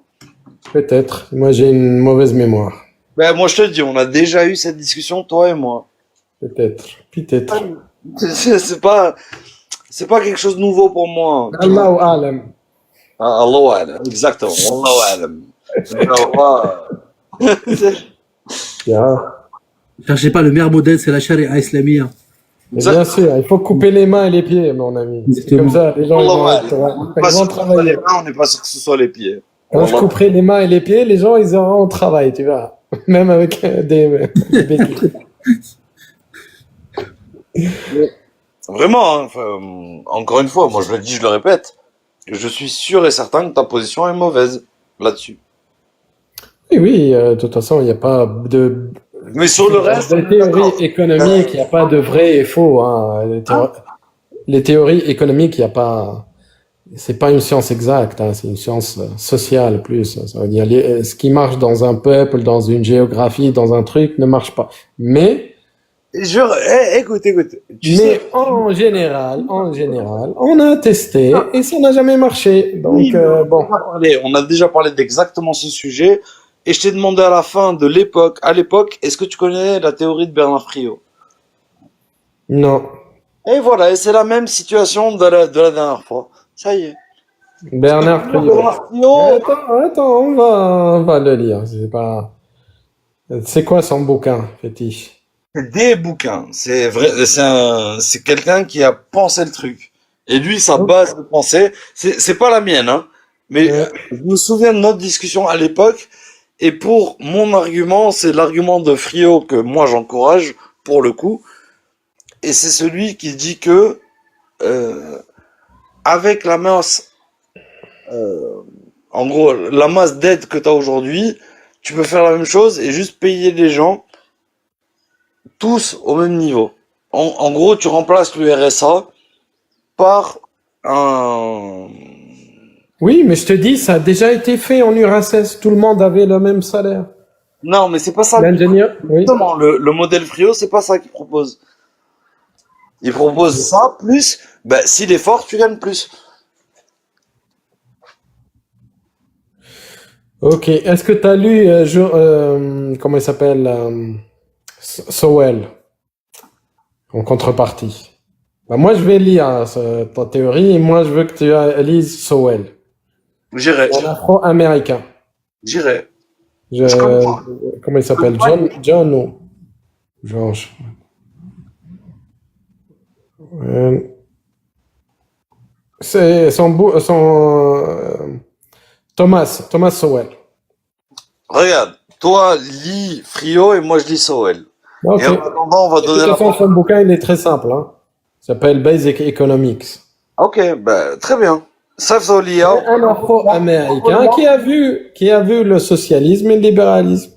Peut-être. Moi, j'ai une mauvaise mémoire. Ben, moi, je te dis, on a déjà eu cette discussion, toi et moi. Peut-être. C'est pas quelque chose de nouveau pour moi. Allahu Alam. Allahu Alam, exactement. Allahu Alam. Cherchez pas, le meilleur modèle, c'est la charia islamia. Bien sûr, il faut couper les mains et les pieds, mon ami. C'est comme ça, les gens ils vont travailler. On n'est pas sûr que ce soit les pieds. Quand je couperai les mains et les pieds, les gens, ils auront au travail, tu vois. Même avec des béquilles. Vraiment, hein, encore une fois, moi je le dis, je le répète, je suis sûr et certain que ta position est mauvaise là-dessus. Oui, de toute façon, il n'y a pas de... Mais sur le reste... Les théories économiques, il n'y a pas de vrai et faux. Hein. Les théories économiques, il n'y a pas... C'est pas une science exacte, hein, c'est une science sociale plus. Ça veut dire ce qui marche dans un peuple, dans une géographie, dans un truc, ne marche pas. Mais... Écoute. Mais en général, on a testé et ça n'a jamais marché. Donc, oui, bon. On a déjà parlé d'exactement ce sujet et je t'ai demandé à la fin de l'époque, est-ce que tu connais la théorie de Bernard Friot? Non. Et voilà, et c'est la même situation de la dernière fois. Ça y est. Bernard Friot. Attends, on va le lire. C'est quoi son bouquin, fétiche? Des bouquins, c'est vrai, c'est quelqu'un qui a pensé le truc. Et lui, sa base de pensée, c'est pas la mienne, hein. Mais je me souviens de notre discussion à l'époque. Et pour mon argument, c'est l'argument de Friot que moi j'encourage pour le coup. Et c'est celui qui dit que avec la masse, en gros, la masse d'aide que tu as aujourd'hui, tu peux faire la même chose et juste payer les gens tous au même niveau. En gros, tu remplaces le RSA par un... Oui, mais je te dis, ça a déjà été fait en URSS. Tout le monde avait le même salaire. Non, mais c'est pas ça. L'ingénieur, oui. Justement, le modèle Friot, c'est pas ça qu'il propose. Il propose ça, plus, ben, s'il est fort, tu gagnes plus. Ok, est-ce que tu as lu, comment il s'appelle, Sowell, en contrepartie? Ben, moi, je vais lire ta théorie et moi, je veux que tu lises Sowell. J'irai. Un afro-américain. J'irai. Comment il s'appelle? John ou Georges? C'est Thomas Sowell. Regarde, toi, lis Frio et moi, je lis Sowell. Ok. Et en attendant, on va De donner toute la façon, son bouquin, il est très simple. Hein. Il s'appelle Basic Economics. Ok, bah, très bien. Safzolia. Un afro-américain qui a vu le socialisme et le libéralisme.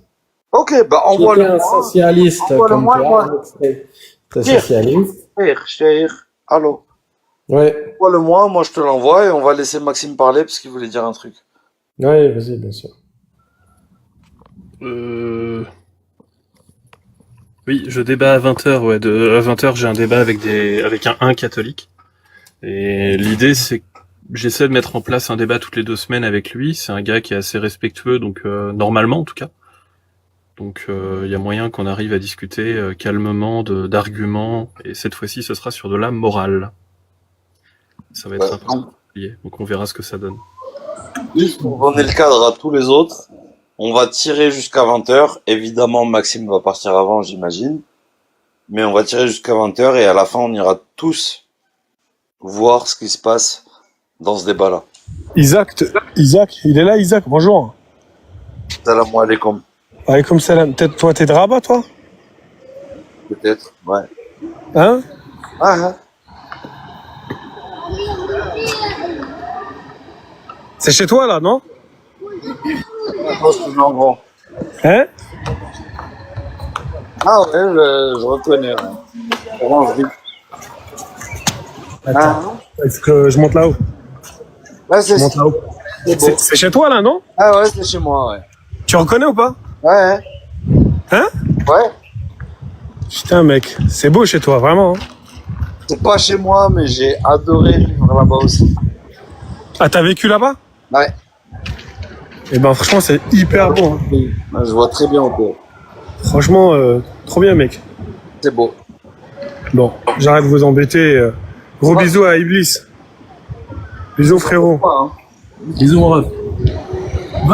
Ok, bah, Qui était envoie-le un moi. socialiste comme toi. T'es socialiste. Cher, allô. Ouais. Envoie-le moi, je te l'envoie et on va laisser Maxime parler parce qu'il voulait dire un truc. Ouais, vas-y, bien sûr. Oui, je débat à 20h, ouais. À 20h, j'ai un débat avec un catholique. Et l'idée, c'est que j'essaie de mettre en place un débat toutes les 2 semaines avec lui. C'est un gars qui est assez respectueux, donc normalement en tout cas. Donc il y a moyen qu'on arrive à discuter calmement d'arguments. Et cette fois-ci, ce sera sur de la morale. Ça va être un peu particulier, donc on verra ce que ça donne. Juste pour donner le cadre à tous les autres, on va tirer jusqu'à 20h. Évidemment, Maxime va partir avant, j'imagine. Mais on va tirer jusqu'à 20h et à la fin, on ira tous voir ce qui se passe dans ce débat-là. Isaac, il est là, Isaac, bonjour. Salam alaikum. Alaykoum salam. Toi, t'es de Rabat, toi? Peut-être, ouais. Hein? Ah, C'est chez toi, là, non? non. Hein? Ah ouais, je reconnais. Ouais. Comment je dis? Attends, est-ce que je monte là-haut? Là, Je monte là-haut. C'est chez toi, là, non? Ah ouais, c'est chez moi, ouais. Tu reconnais ou pas? Ouais. Hein? Ouais. Putain, mec, c'est beau chez toi, vraiment. Hein. C'est pas chez moi, mais j'ai adoré vivre là-bas aussi. Ah, t'as vécu là-bas? Ouais. Eh ben, franchement, c'est hyper beau. Hein. Je vois très bien autour. Franchement, trop bien, mec. C'est beau. Bon, j'arrête de vous embêter. Gros bisous à Iblis. Bisous, frérot. Bisous, mon ref.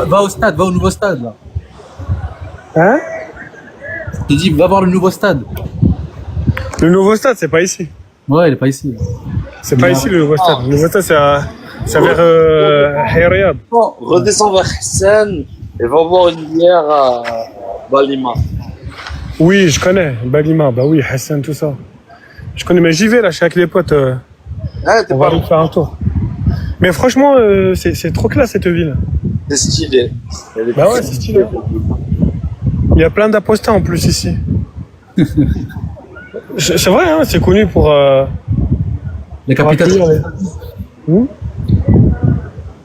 Va au stade, va au nouveau stade, là. Hein? Je te dis, va voir le nouveau stade. Le nouveau stade, c'est pas ici. Ouais, il est pas ici. C'est pas ici, le nouveau stade. Le nouveau stade, c'est vers Hayriad. Bon, redescends vers Hassan et va boire une bière à Balima. Oui, je connais. Balima, bah oui, Hassan, tout ça. Je connais, mais j'y vais, là, je suis avec les potes. On va aller faire un tour. Mais franchement, c'est trop classe, cette ville. C'est stylé. Bah ouais, c'est stylé. Il y a plein d'apostats en plus ici. C'est vrai, hein, c'est connu pour... Les capitales.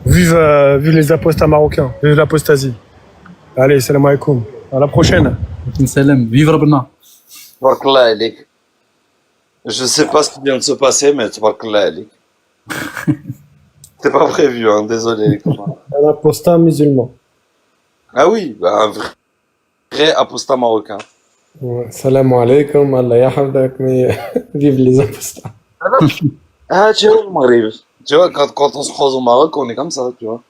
Vive les apostats marocains. Vive l'apostasie. Allez, salam alaikum. À la prochaine. Salam. Vive Rabbana. Barakallah alik. Je sais pas ce qui vient de se passer, mais barakallah alik. C'était pas prévu, hein, désolé les copains. Un apostat musulman. Ah oui, bah, un vrai apostat marocain. Ouais, salam alaikum, Allah yahafdak, mais vive les apostats. Ah, tu vois, le Maghreb. Tu vois, quand on se croise au Maroc, on est comme ça, tu vois.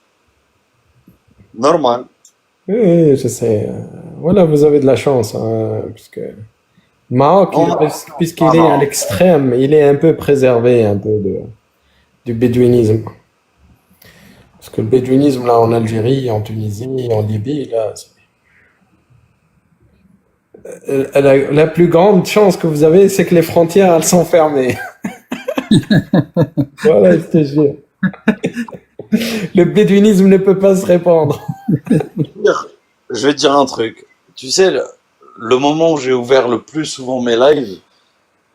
Normal. Oui, je sais. Voilà, vous avez de la chance, hein, puisque le Maroc, puisqu'il est à l'extrême, il est un peu préservé, un peu du bédouinisme. Parce que le bédouinisme, là, en Algérie, en Tunisie, en Libye, là, la plus grande chance que vous avez, c'est que les frontières, elles sont fermées. Voilà, je te jure. Le bédouinisme ne peut pas se répandre. Je vais te dire un truc. Tu sais, le moment où j'ai ouvert le plus souvent mes lives,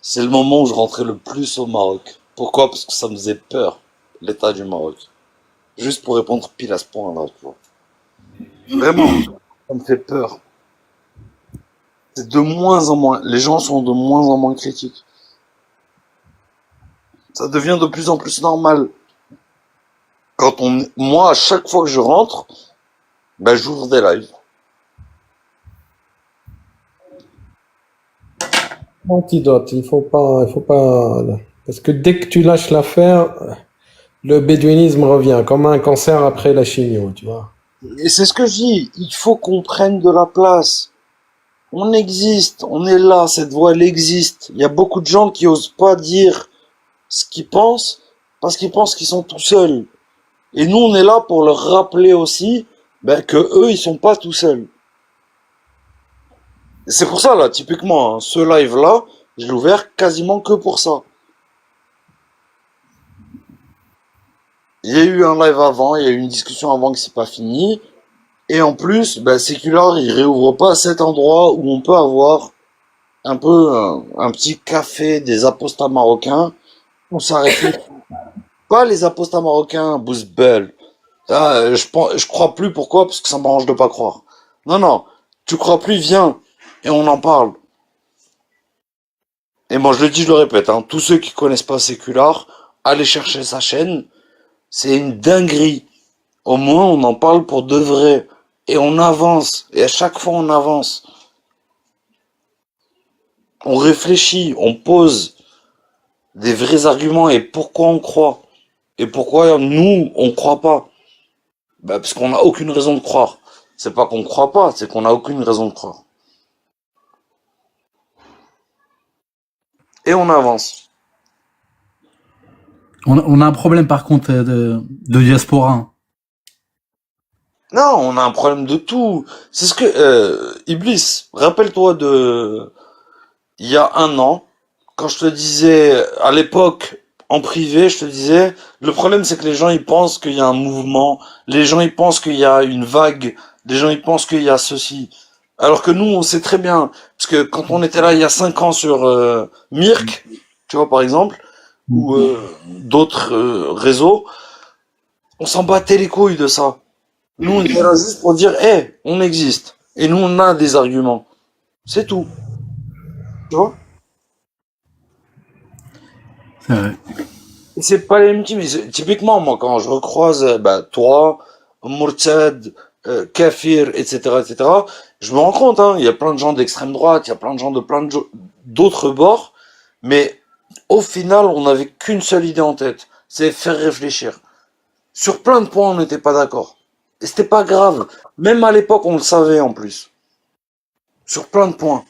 c'est le moment où je rentrais le plus au Maroc. Pourquoi? Parce que ça me faisait peur, l'état du Maroc. Juste pour répondre pile à ce point-là, tu vois. Vraiment, ça me fait peur. C'est de moins en moins, les gens sont de moins en moins critiques. Ça devient de plus en plus normal. Moi, à chaque fois que je rentre, ben, j'ouvre des lives. Antidote, il faut pas, parce que dès que tu lâches l'affaire, le bédouinisme revient, comme un cancer après la chimio, tu vois. Et c'est ce que je dis, il faut qu'on prenne de la place. On existe, on est là, cette voix elle existe. Il y a beaucoup de gens qui osent pas dire ce qu'ils pensent parce qu'ils pensent qu'ils sont tout seuls. Et nous on est là pour leur rappeler aussi que eux ils sont pas tout seuls. Et c'est pour ça là, typiquement, hein, ce live là, je l'ai ouvert quasiment que pour ça. Il y a eu un live avant, il y a eu une discussion avant que c'est pas fini. Et en plus, Sécular, il réouvre pas cet endroit où on peut avoir un peu un petit café des apostats marocains. On s'arrête. Pas les apostats marocains, Bouzbel. Ah, je crois plus, pourquoi? Parce que ça m'arrange de pas croire. Non, non. Tu crois plus, viens. Et on en parle. Et moi, je le dis, je le répète, hein. Tous ceux qui connaissent pas Sécular, allez chercher sa chaîne. C'est une dinguerie. Au moins, on en parle pour de vrai. Et on avance. Et à chaque fois, on avance. On réfléchit, on pose des vrais arguments et pourquoi on croit. Et pourquoi nous, on croit pas. Parce qu'on n'a aucune raison de croire. C'est pas qu'on croit pas, c'est qu'on n'a aucune raison de croire. Et on avance. On a un problème par contre de diaspora. Non, on a un problème de tout. C'est ce que... Iblis, rappelle-toi de... Il y a un an, quand je te disais, à l'époque, en privé, je te disais, le problème c'est que les gens ils pensent qu'il y a un mouvement, les gens ils pensent qu'il y a une vague, les gens ils pensent qu'il y a ceci. Alors que nous, on sait très bien, parce que quand on était là il y a 5 ans sur Mirk, tu vois par exemple, ou d'autres réseaux, on s'en battait les couilles de ça. Nous, on était là juste pour dire, on existe. Et nous, on a des arguments. C'est tout. Tu vois? C'est vrai. Et c'est pas les mêmes types. Typiquement, moi, quand je recroise, toi, Murtad, Kafir, etc., je me rends compte, hein, il y a plein de gens d'extrême droite, il y a plein de gens de d'autres bords, mais au final, on n'avait qu'une seule idée en tête. C'est faire réfléchir. Sur plein de points, on n'était pas d'accord. Et c'était pas grave. Même à l'époque, on le savait en plus. Sur plein de points.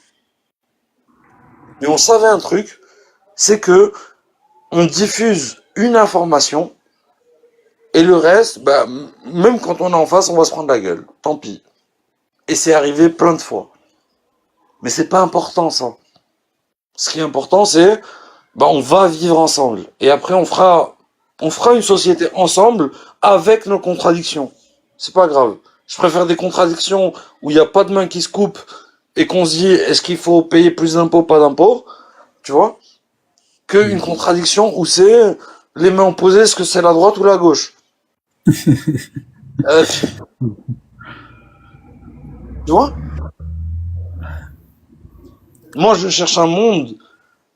Et on savait un truc, c'est que on diffuse une information et le reste, même quand on est en face, on va se prendre la gueule. Tant pis. Et c'est arrivé plein de fois. Mais c'est pas important ça. Ce qui est important, c'est on va vivre ensemble. Et après, on fera une société ensemble avec nos contradictions. C'est pas grave. Je préfère des contradictions où il n'y a pas de main qui se coupe et qu'on se dit est-ce qu'il faut payer plus d'impôts, pas d'impôts, tu vois, qu'une contradiction où c'est les mains opposées, est-ce que c'est la droite ou la gauche. Tu vois? Moi, je cherche un monde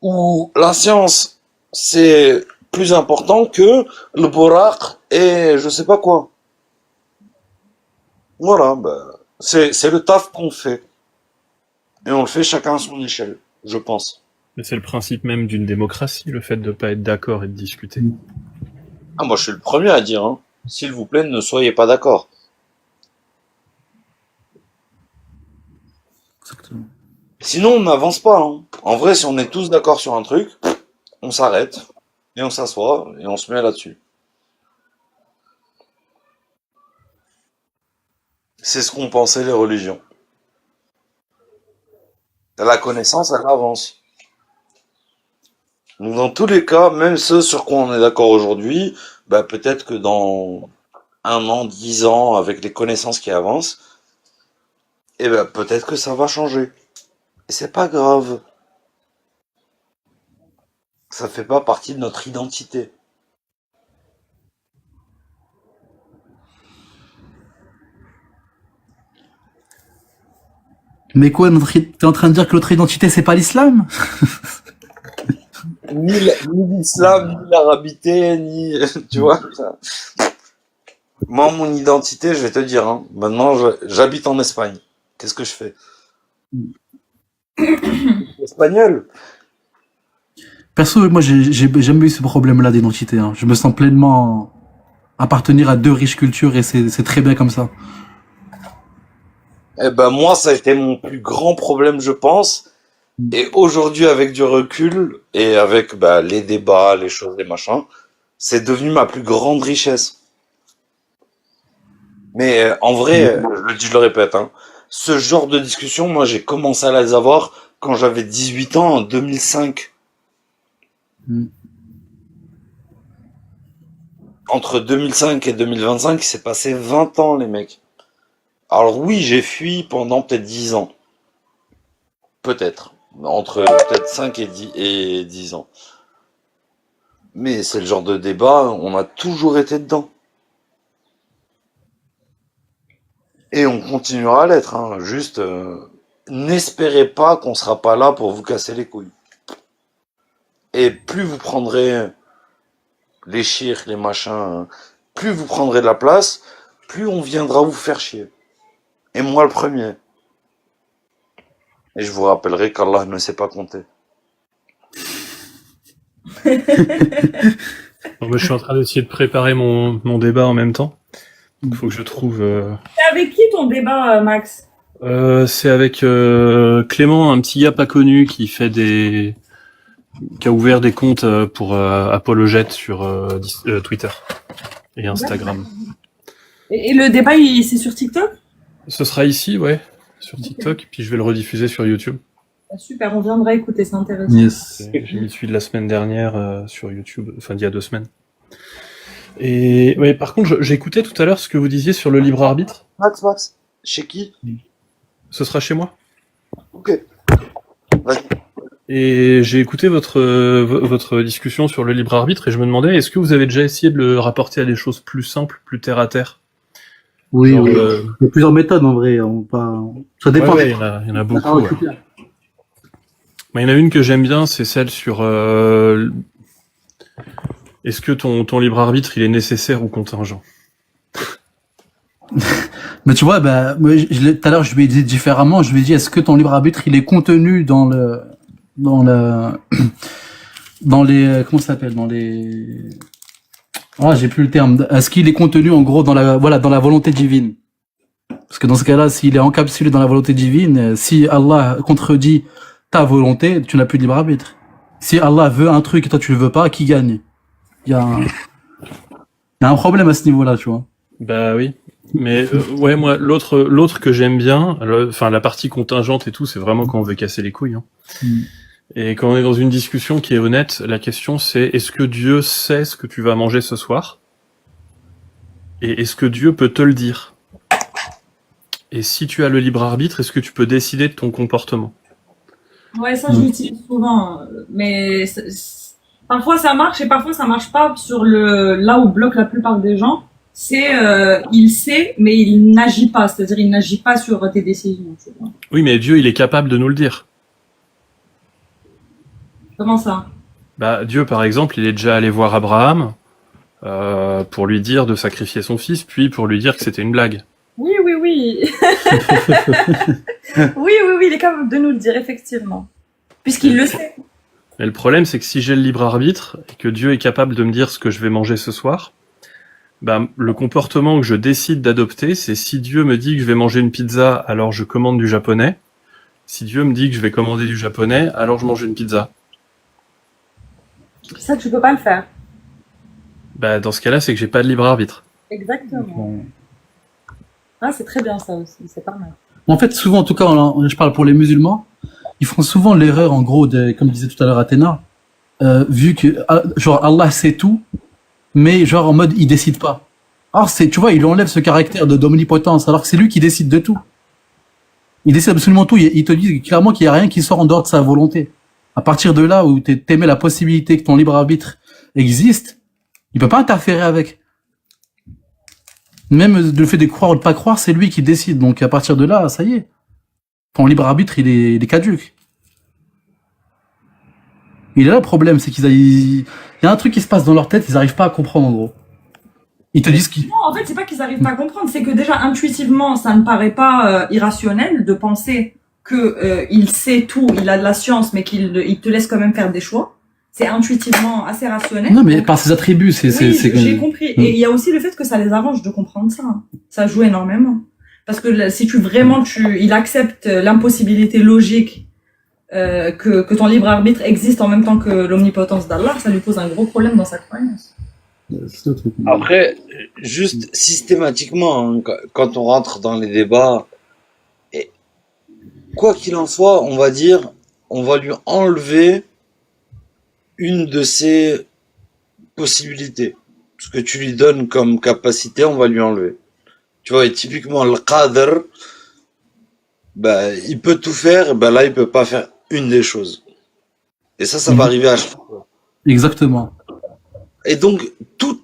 où la science, c'est plus important que le bouraq et je sais pas quoi. Voilà, c'est le taf qu'on fait. Et on le fait chacun à son échelle, je pense. Mais c'est le principe même d'une démocratie, le fait de pas être d'accord et de discuter. Ah, moi je suis le premier à dire, hein. S'il vous plaît, ne soyez pas d'accord. Exactement. Sinon, on n'avance pas, hein. En vrai, si on est tous d'accord sur un truc, on s'arrête, et on s'assoit, et on se met là-dessus. C'est ce qu'ont pensé les religions. La connaissance, elle avance. Donc dans tous les cas, même ceux sur quoi on est d'accord aujourd'hui, peut-être que dans 1 an, 10 ans, avec les connaissances qui avancent, peut-être que ça va changer. Et c'est pas grave. Ça fait pas partie de notre identité. Mais quoi, t'es en train de dire que notre identité, c'est pas l'islam? Ni l'islam, ni l'arabité, ni... Tu vois ça. Moi, mon identité, je vais te dire, hein, maintenant, j'habite en Espagne. Qu'est-ce que je fais? Espagnol. Perso, moi, j'ai jamais eu ce problème-là d'identité. Hein. Je me sens pleinement appartenir à deux riches cultures et c'est très bien comme ça. Eh ben, moi, ça a été mon plus grand problème, je pense. Et aujourd'hui, avec du recul et avec les débats, les choses, les machins, c'est devenu ma plus grande richesse. Mais en vrai, je le répète, hein, ce genre de discussion, moi, j'ai commencé à les avoir quand j'avais 18 ans, en 2005. Entre 2005 et 2025, il s'est passé 20 ans, les mecs. Alors oui, j'ai fui pendant peut-être 10 ans. Peut-être. Entre peut-être 5 et 10 ans. Mais c'est le genre de débat, on a toujours été dedans. Et on continuera à l'être, hein. Juste, n'espérez pas qu'on sera pas là pour vous casser les couilles. Et plus vous prendrez les chirs, les machins, plus vous prendrez de la place, plus on viendra vous faire chier. Et moi le premier. Et je vous rappellerai qu'Allah ne sait pas compter. Bon, moi, je suis en train d'essayer de préparer mon débat en même temps. Il faut que je trouve... C'est avec qui ton débat, Max? C'est avec Clément, un petit gars pas connu qui a ouvert des comptes pour apologètes sur Twitter et Instagram. Et le débat, c'est sur TikTok? Ce sera ici, ouais, sur TikTok, puis je vais le rediffuser sur YouTube. Ah, super, on viendra écouter, c'est intéressant. Yes. J'ai mis celui de la semaine dernière sur YouTube, enfin d'il y a 2 semaines. Et ouais, par contre, j'écoutais tout à l'heure ce que vous disiez sur le libre arbitre. Max, chez qui? Ce sera chez moi. Ok. Vas-y. Et j'ai écouté votre discussion sur le libre arbitre et je me demandais, est-ce que vous avez déjà essayé de le rapporter à des choses plus simples, plus terre à terre? Oui, Genre, oui. Il y a plusieurs méthodes en vrai. Ça dépend. Ouais, il y en a beaucoup. Ah, ouais, Ouais. c'est clair. Il y en a une que j'aime bien, c'est celle sur est-ce que ton libre arbitre il est nécessaire ou contingent? Mais tu vois, moi, tout à l'heure, je lui ai dit différemment. Je lui ai dit, est-ce que ton libre arbitre, il est contenu dans les, comment ça s'appelle, j'ai plus le terme. Est-ce qu'il est contenu, en gros, dans la volonté divine? Parce que dans ce cas-là, s'il est encapsulé dans la volonté divine, si Allah contredit ta volonté, tu n'as plus de libre arbitre. Si Allah veut un truc et toi tu le veux pas, qui gagne? Il y a un problème à ce niveau-là, tu vois. Bah oui. Mais ouais, moi l'autre que j'aime bien, enfin la partie contingente et tout, c'est vraiment quand on veut casser les couilles. Hein. Et quand on est dans une discussion qui est honnête, la question c'est est-ce que Dieu sait ce que tu vas manger ce soir? Et est-ce que Dieu peut te le dire? Et si tu as le libre arbitre, est-ce que tu peux décider de ton comportement? Ouais, ça je l'utilise souvent, mais parfois ça marche et parfois ça marche pas sur là où bloque la plupart des gens. C'est il sait mais il n'agit pas, c'est-à-dire il n'agit pas sur tes décisions. Tu vois. Oui, mais Dieu il est capable de nous le dire. Comment ça? Bah Dieu par exemple, il est déjà allé voir Abraham pour lui dire de sacrifier son fils, puis pour lui dire que c'était une blague. Oui. oui, il est capable de nous le dire, effectivement. Puisqu'il le sait. Et le problème, c'est que si j'ai le libre arbitre, et que Dieu est capable de me dire ce que je vais manger ce soir, bah, le comportement que je décide d'adopter, c'est si Dieu me dit que je vais manger une pizza, alors je commande du japonais. Si Dieu me dit que je vais commander du japonais, alors je mange une pizza. Ça, tu peux pas le faire. Bah, dans ce cas-là, c'est que j'ai pas de libre arbitre. Exactement. Ah, c'est très bien ça aussi, c'est pas mal. En fait, souvent, en tout cas, je parle pour les musulmans, ils font souvent l'erreur, en gros, comme disait tout à l'heure Athéna, vu que, genre, Allah sait tout, mais genre, en mode, il décide pas. Alors, tu vois, il enlève ce caractère d'omnipotence, alors que c'est lui qui décide de tout. Il décide absolument tout, il te dit clairement qu'il y a rien qui sort en dehors de sa volonté. À partir de là où t'émets la possibilité que ton libre arbitre existe, il peut pas interférer avec. Même le fait de croire ou de pas croire, c'est lui qui décide. Donc à partir de là, ça y est. Ton libre arbitre, il est caduque. Il est là le problème, c'est il y a un truc qui se passe dans leur tête, ils arrivent pas à comprendre en gros. Ils te disent qu'ils... Non, en fait, c'est pas qu'ils arrivent pas à comprendre, c'est que déjà intuitivement, ça ne paraît pas irrationnel de penser que il sait tout, il a de la science, mais qu'il te laisse quand même faire des choix. C'est intuitivement assez rationnel. Non, mais par ses attributs, c'est... Oui, c'est j'ai compris. Et il y a aussi le fait que ça les arrange de comprendre ça. Ça joue énormément. Parce que là, si il accepte l'impossibilité logique que ton libre arbitre existe en même temps que l'omnipotence d'Allah, ça lui pose un gros problème dans sa croyance. Après, juste systématiquement, hein, quand on rentre dans les débats, et quoi qu'il en soit, on va dire, on va lui enlever une de ses possibilités. Ce que tu lui donnes comme capacité, on va lui enlever. Tu vois, et typiquement, le qadr, bah, il peut tout faire, bah là, il peut pas faire une des choses. Et ça va arriver à chaque fois. Exactement. Et donc,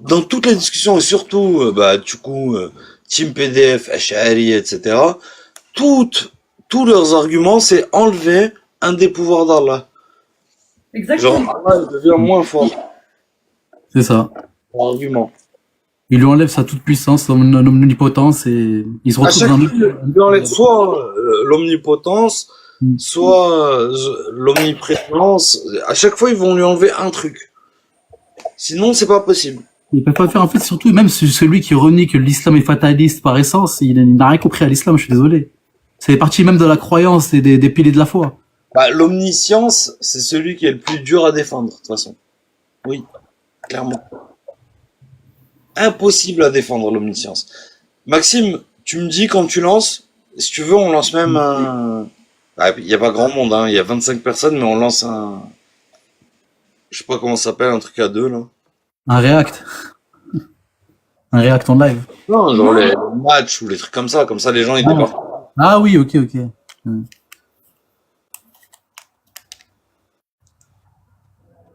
dans toutes les discussions, et surtout, bah, du coup, Team PDF, Ash'ari, etc., tous leurs arguments, c'est enlever un des pouvoirs d'Allah. Exactement. Genre, Allah, il devient moins fort. C'est ça. Argument. Il lui enlève sa toute-puissance, son omnipotence, et il se retrouve dans Il lui enlève soit l'omnipotence, soit l'omniprésence. À chaque fois, ils vont lui enlever un truc. Sinon, c'est pas possible. Il peut pas faire, en fait, surtout, même celui qui renie que l'islam est fataliste par essence, il n'a rien compris à l'islam, je suis désolé. C'est partie même de la croyance et des piliers de la foi. Bah, l'omniscience, c'est celui qui est le plus dur à défendre, de toute façon. Oui, clairement. Impossible à défendre, l'omniscience. Maxime, tu me dis quand tu lances, si tu veux, on lance même un... Bah, il y a pas grand monde, hein, il y a 25 personnes, mais on lance un... Je sais pas comment ça s'appelle, un truc à deux, là. Un React. Un React en live. Non, genre les matchs ou les trucs comme ça les gens ils débarquent. Ah oui, ok.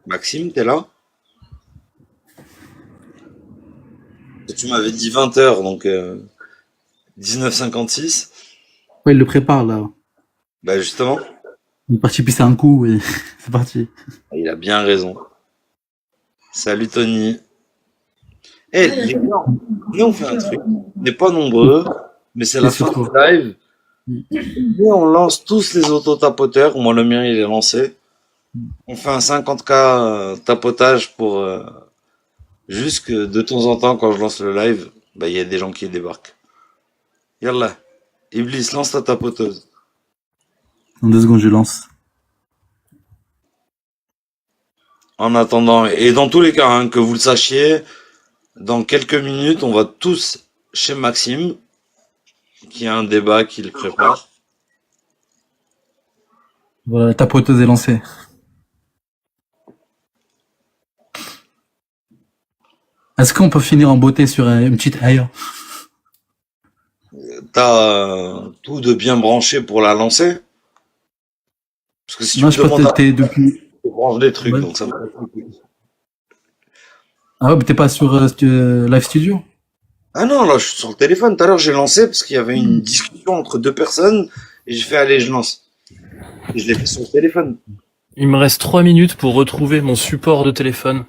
Maxime, t'es là? Tu m'avais dit 20h, donc 19h56. Ouais, il le prépare, là. Bah justement. Il est parti pisser un coup, et c'est parti. Il a bien raison. Salut Tony. Eh, les gars, on fait un truc. On n'est pas nombreux, mais c'est la fin du live. Et on lance tous les autotapoteurs. Moi, le mien, il est lancé. On fait un 50K tapotage pour... juste que de temps en temps, quand je lance le live, bah, il y a des gens qui débarquent. Yallah. Iblis, lance ta tapoteuse. En 2 secondes, je lance. En attendant, et dans tous les cas, hein, que vous le sachiez, dans quelques minutes, on va tous chez Maxime, qui a un débat qu'il prépare. Voilà, la tapoteuse est lancée. Est-ce qu'on peut finir en beauté sur une petite ailleurs? T'as tout de bien branché pour la lancer? Parce que si Non, tu je me pense demandes que t'es depuis... je branche des trucs, Ouais. donc ça va. Ah ouais, mais t'es pas sur Live Studio? Ah non, là, je suis sur le téléphone. Tout à l'heure, j'ai lancé parce qu'il y avait une discussion entre deux personnes et j'ai fait, allez, je lance. Et je l'ai fait sur le téléphone. Il me reste 3 minutes pour retrouver mon support de téléphone.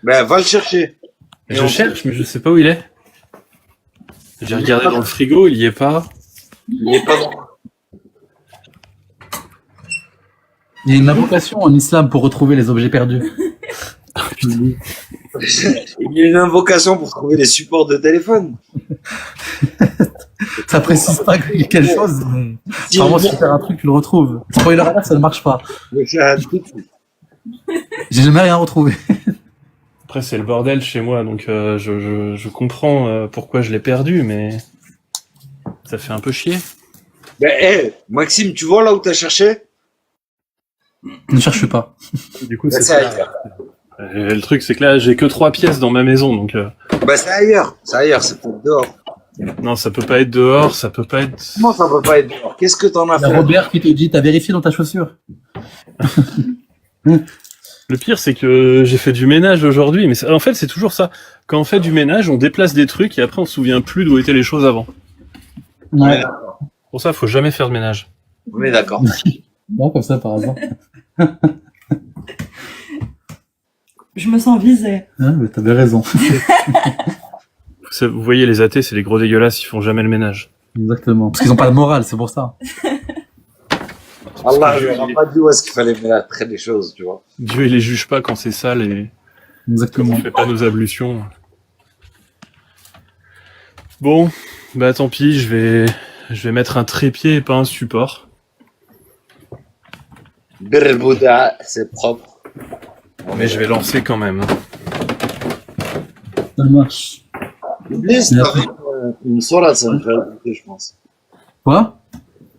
Ben, va le chercher. Je cherche, mais je sais pas où il est. J'ai regardé dans le frigo, il y est pas. Il n'est pas dans... Il y a une invocation en islam pour retrouver les objets perdus. Il y a une invocation pour trouver les supports de téléphone. Ça précise pas quelque chose, mais apparemment, si tu fais un truc, tu le retrouves. Spoiler alert, ça ne marche pas. J'ai jamais rien retrouvé. Après, c'est le bordel chez moi, donc je comprends pourquoi je l'ai perdu, mais ça fait un peu chier. Ben, hey, Maxime, tu vois là où t'as cherché? Ne cherche pas. Du coup, Ben, c'est ailleurs. Le truc, c'est que là, j'ai que 3 pièces dans ma maison, donc... Ben, c'est ailleurs, c'est peut-être dehors. Non, ça peut pas être dehors, ça peut pas être... Comment ça peut pas être dehors? Qu'est-ce que t'en as Il y a fait? Robert qui te dit, t'as vérifié dans ta chaussure. Le pire, c'est que j'ai fait du ménage aujourd'hui, mais en fait, c'est toujours ça. Quand on fait du ménage, on déplace des trucs et après, on se souvient plus d'où étaient les choses avant. Ouais. Pour ça, faut jamais faire de ménage. On est d'accord. Bon, comme ça, par hasard. Je me sens visée. Hein, mais t'avais raison. Vous voyez, les athées, c'est les gros dégueulasses, ils font jamais le ménage. Exactement. Parce qu'ils ont pas de morale, c'est pour ça. Allah, je n'aurais pas dit où est-ce qu'il fallait mettre les choses, tu vois. Dieu, il les juge pas quand c'est sale et Exactement. on fait pas nos ablutions. Bon, bah tant pis, je vais mettre un trépied et pas un support. Bir Bouddha, c'est propre. Mais je vais lancer quand même. Ça marche. Iblis, t'avais une sourate, ça nous fait écouter, je pense. Quoi?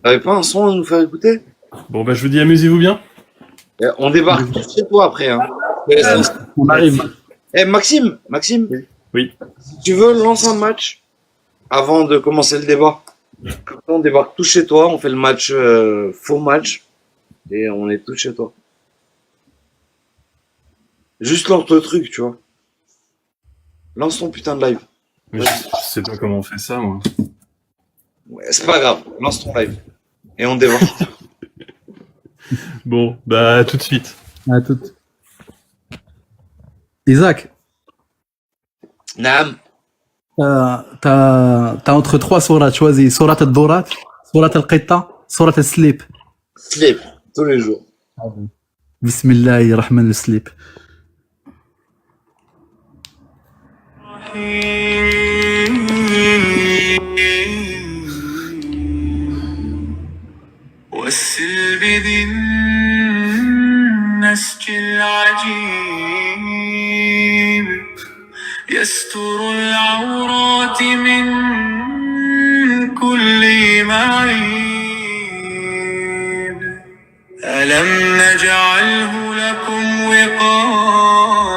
T'avais pas un son à nous faire écouter? Bon, bah je vous dis, amusez-vous bien. On débarque tous chez toi après, hein. On arrive. Eh, Maxime, Oui. si tu veux, lance un match avant de commencer le débat. Comme ça, on débarque tous chez toi, on fait le match, faux match, et on est tous chez toi. Juste lance le truc, tu vois. Lance ton putain de live. Mais je sais pas comment on fait ça, moi. Ouais, c'est pas grave, lance ton live. Et on débarque. Bon, bah à tout de suite. À toutes. Isaac, Naam. t'as entre trois sourates choisies. Surat al-Durat, Surat al-Qitta, Surat al-Slip. Slip, tous les jours. Bismillahir Rahman al-Slip. والسلب ذي النسج العجيب يستر العورات من كل معيب ألم نجعله لكم وقاء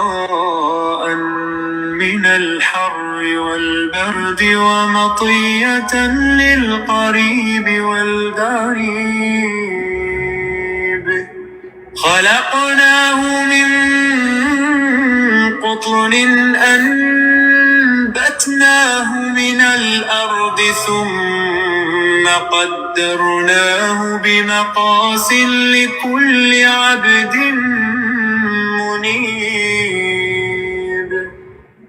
من الحر والبرد ومطية للقريب والغريب خلقناه من قطن أنبتناه من الأرض ثم قدرناه بمقاس لكل عبد منيب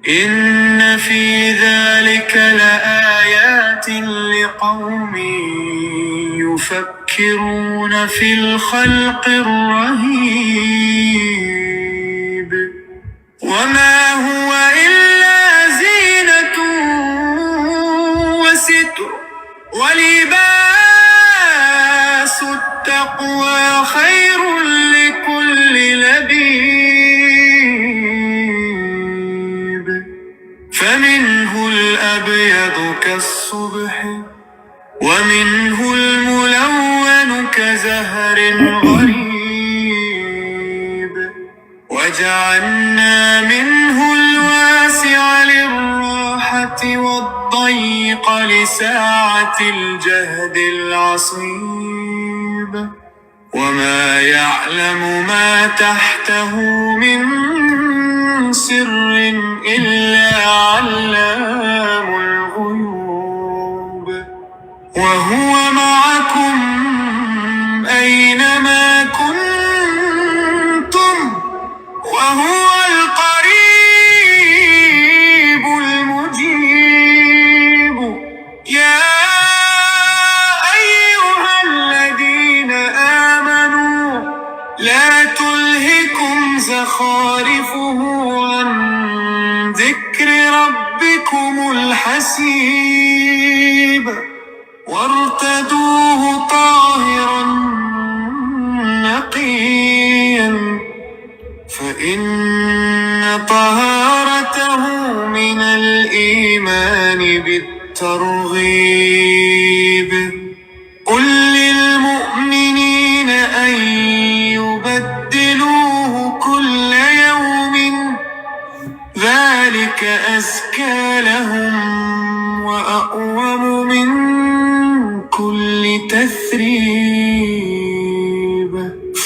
إن في ذلك لآيات لقوم يفكرون في الخلق الرهيب وما هو إلا زينة وستر ولباس التقوى خير لكل لبيب فمنه الأبيض كالصبح ومنه الملون كزهر غريب وجعلنا منه الواسع للراحة والضيق لساعة الجهد العصيب وما يعلم ما تحته من سر إلا علام الغيوب وهو معكم أينما كنتم وهو القريب المجيب يا أيها الذين آمنوا لا تلهكم زخارفه عن ذكر ربكم الحسيب وارتدوه طاهرا نقيا فإن طهارته من الإيمان بالترغيب قل للمؤمنين أن يبدلوه كل يوم ذلك أزكى لهم وأقوم من كل تثريب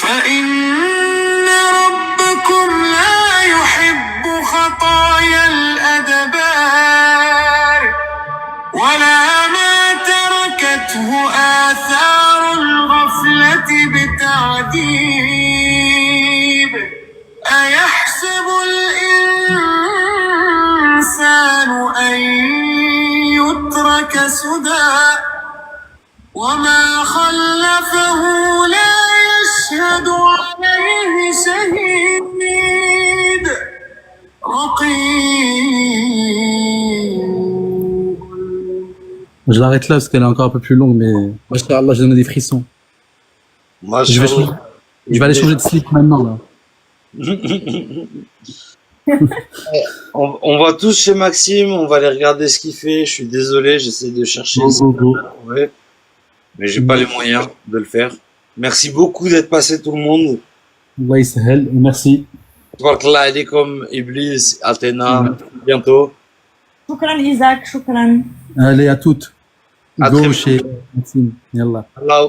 فإن ربكم لا يحب خطايا الأدبار ولا ما تركته آثار الغفلة بتعذيب أيحسب الإنسان أن يترك سدى وما خلفه لا أشهد عليه شهيد رقيب. Je l'arrête là parce qu'elle est encore un peu plus longue, mais Masha'Allah, j'ai donné des frissons. Je vais aller changer de slip maintenant là. On va tous chez Maxime, on va aller regarder ce qu'il fait. Je suis désolé, j'essaie de chercher. Ouais. Mais j'ai pas les moyens de le faire. Merci beaucoup d'être passé tout le monde. Allah yisahel, merci. Tabarakallah alaykoum, Iblis, Athéna, bientôt. Shukran Isaac, shukran. Allez, à toutes. Go chez Maxime. Yallah. Allah.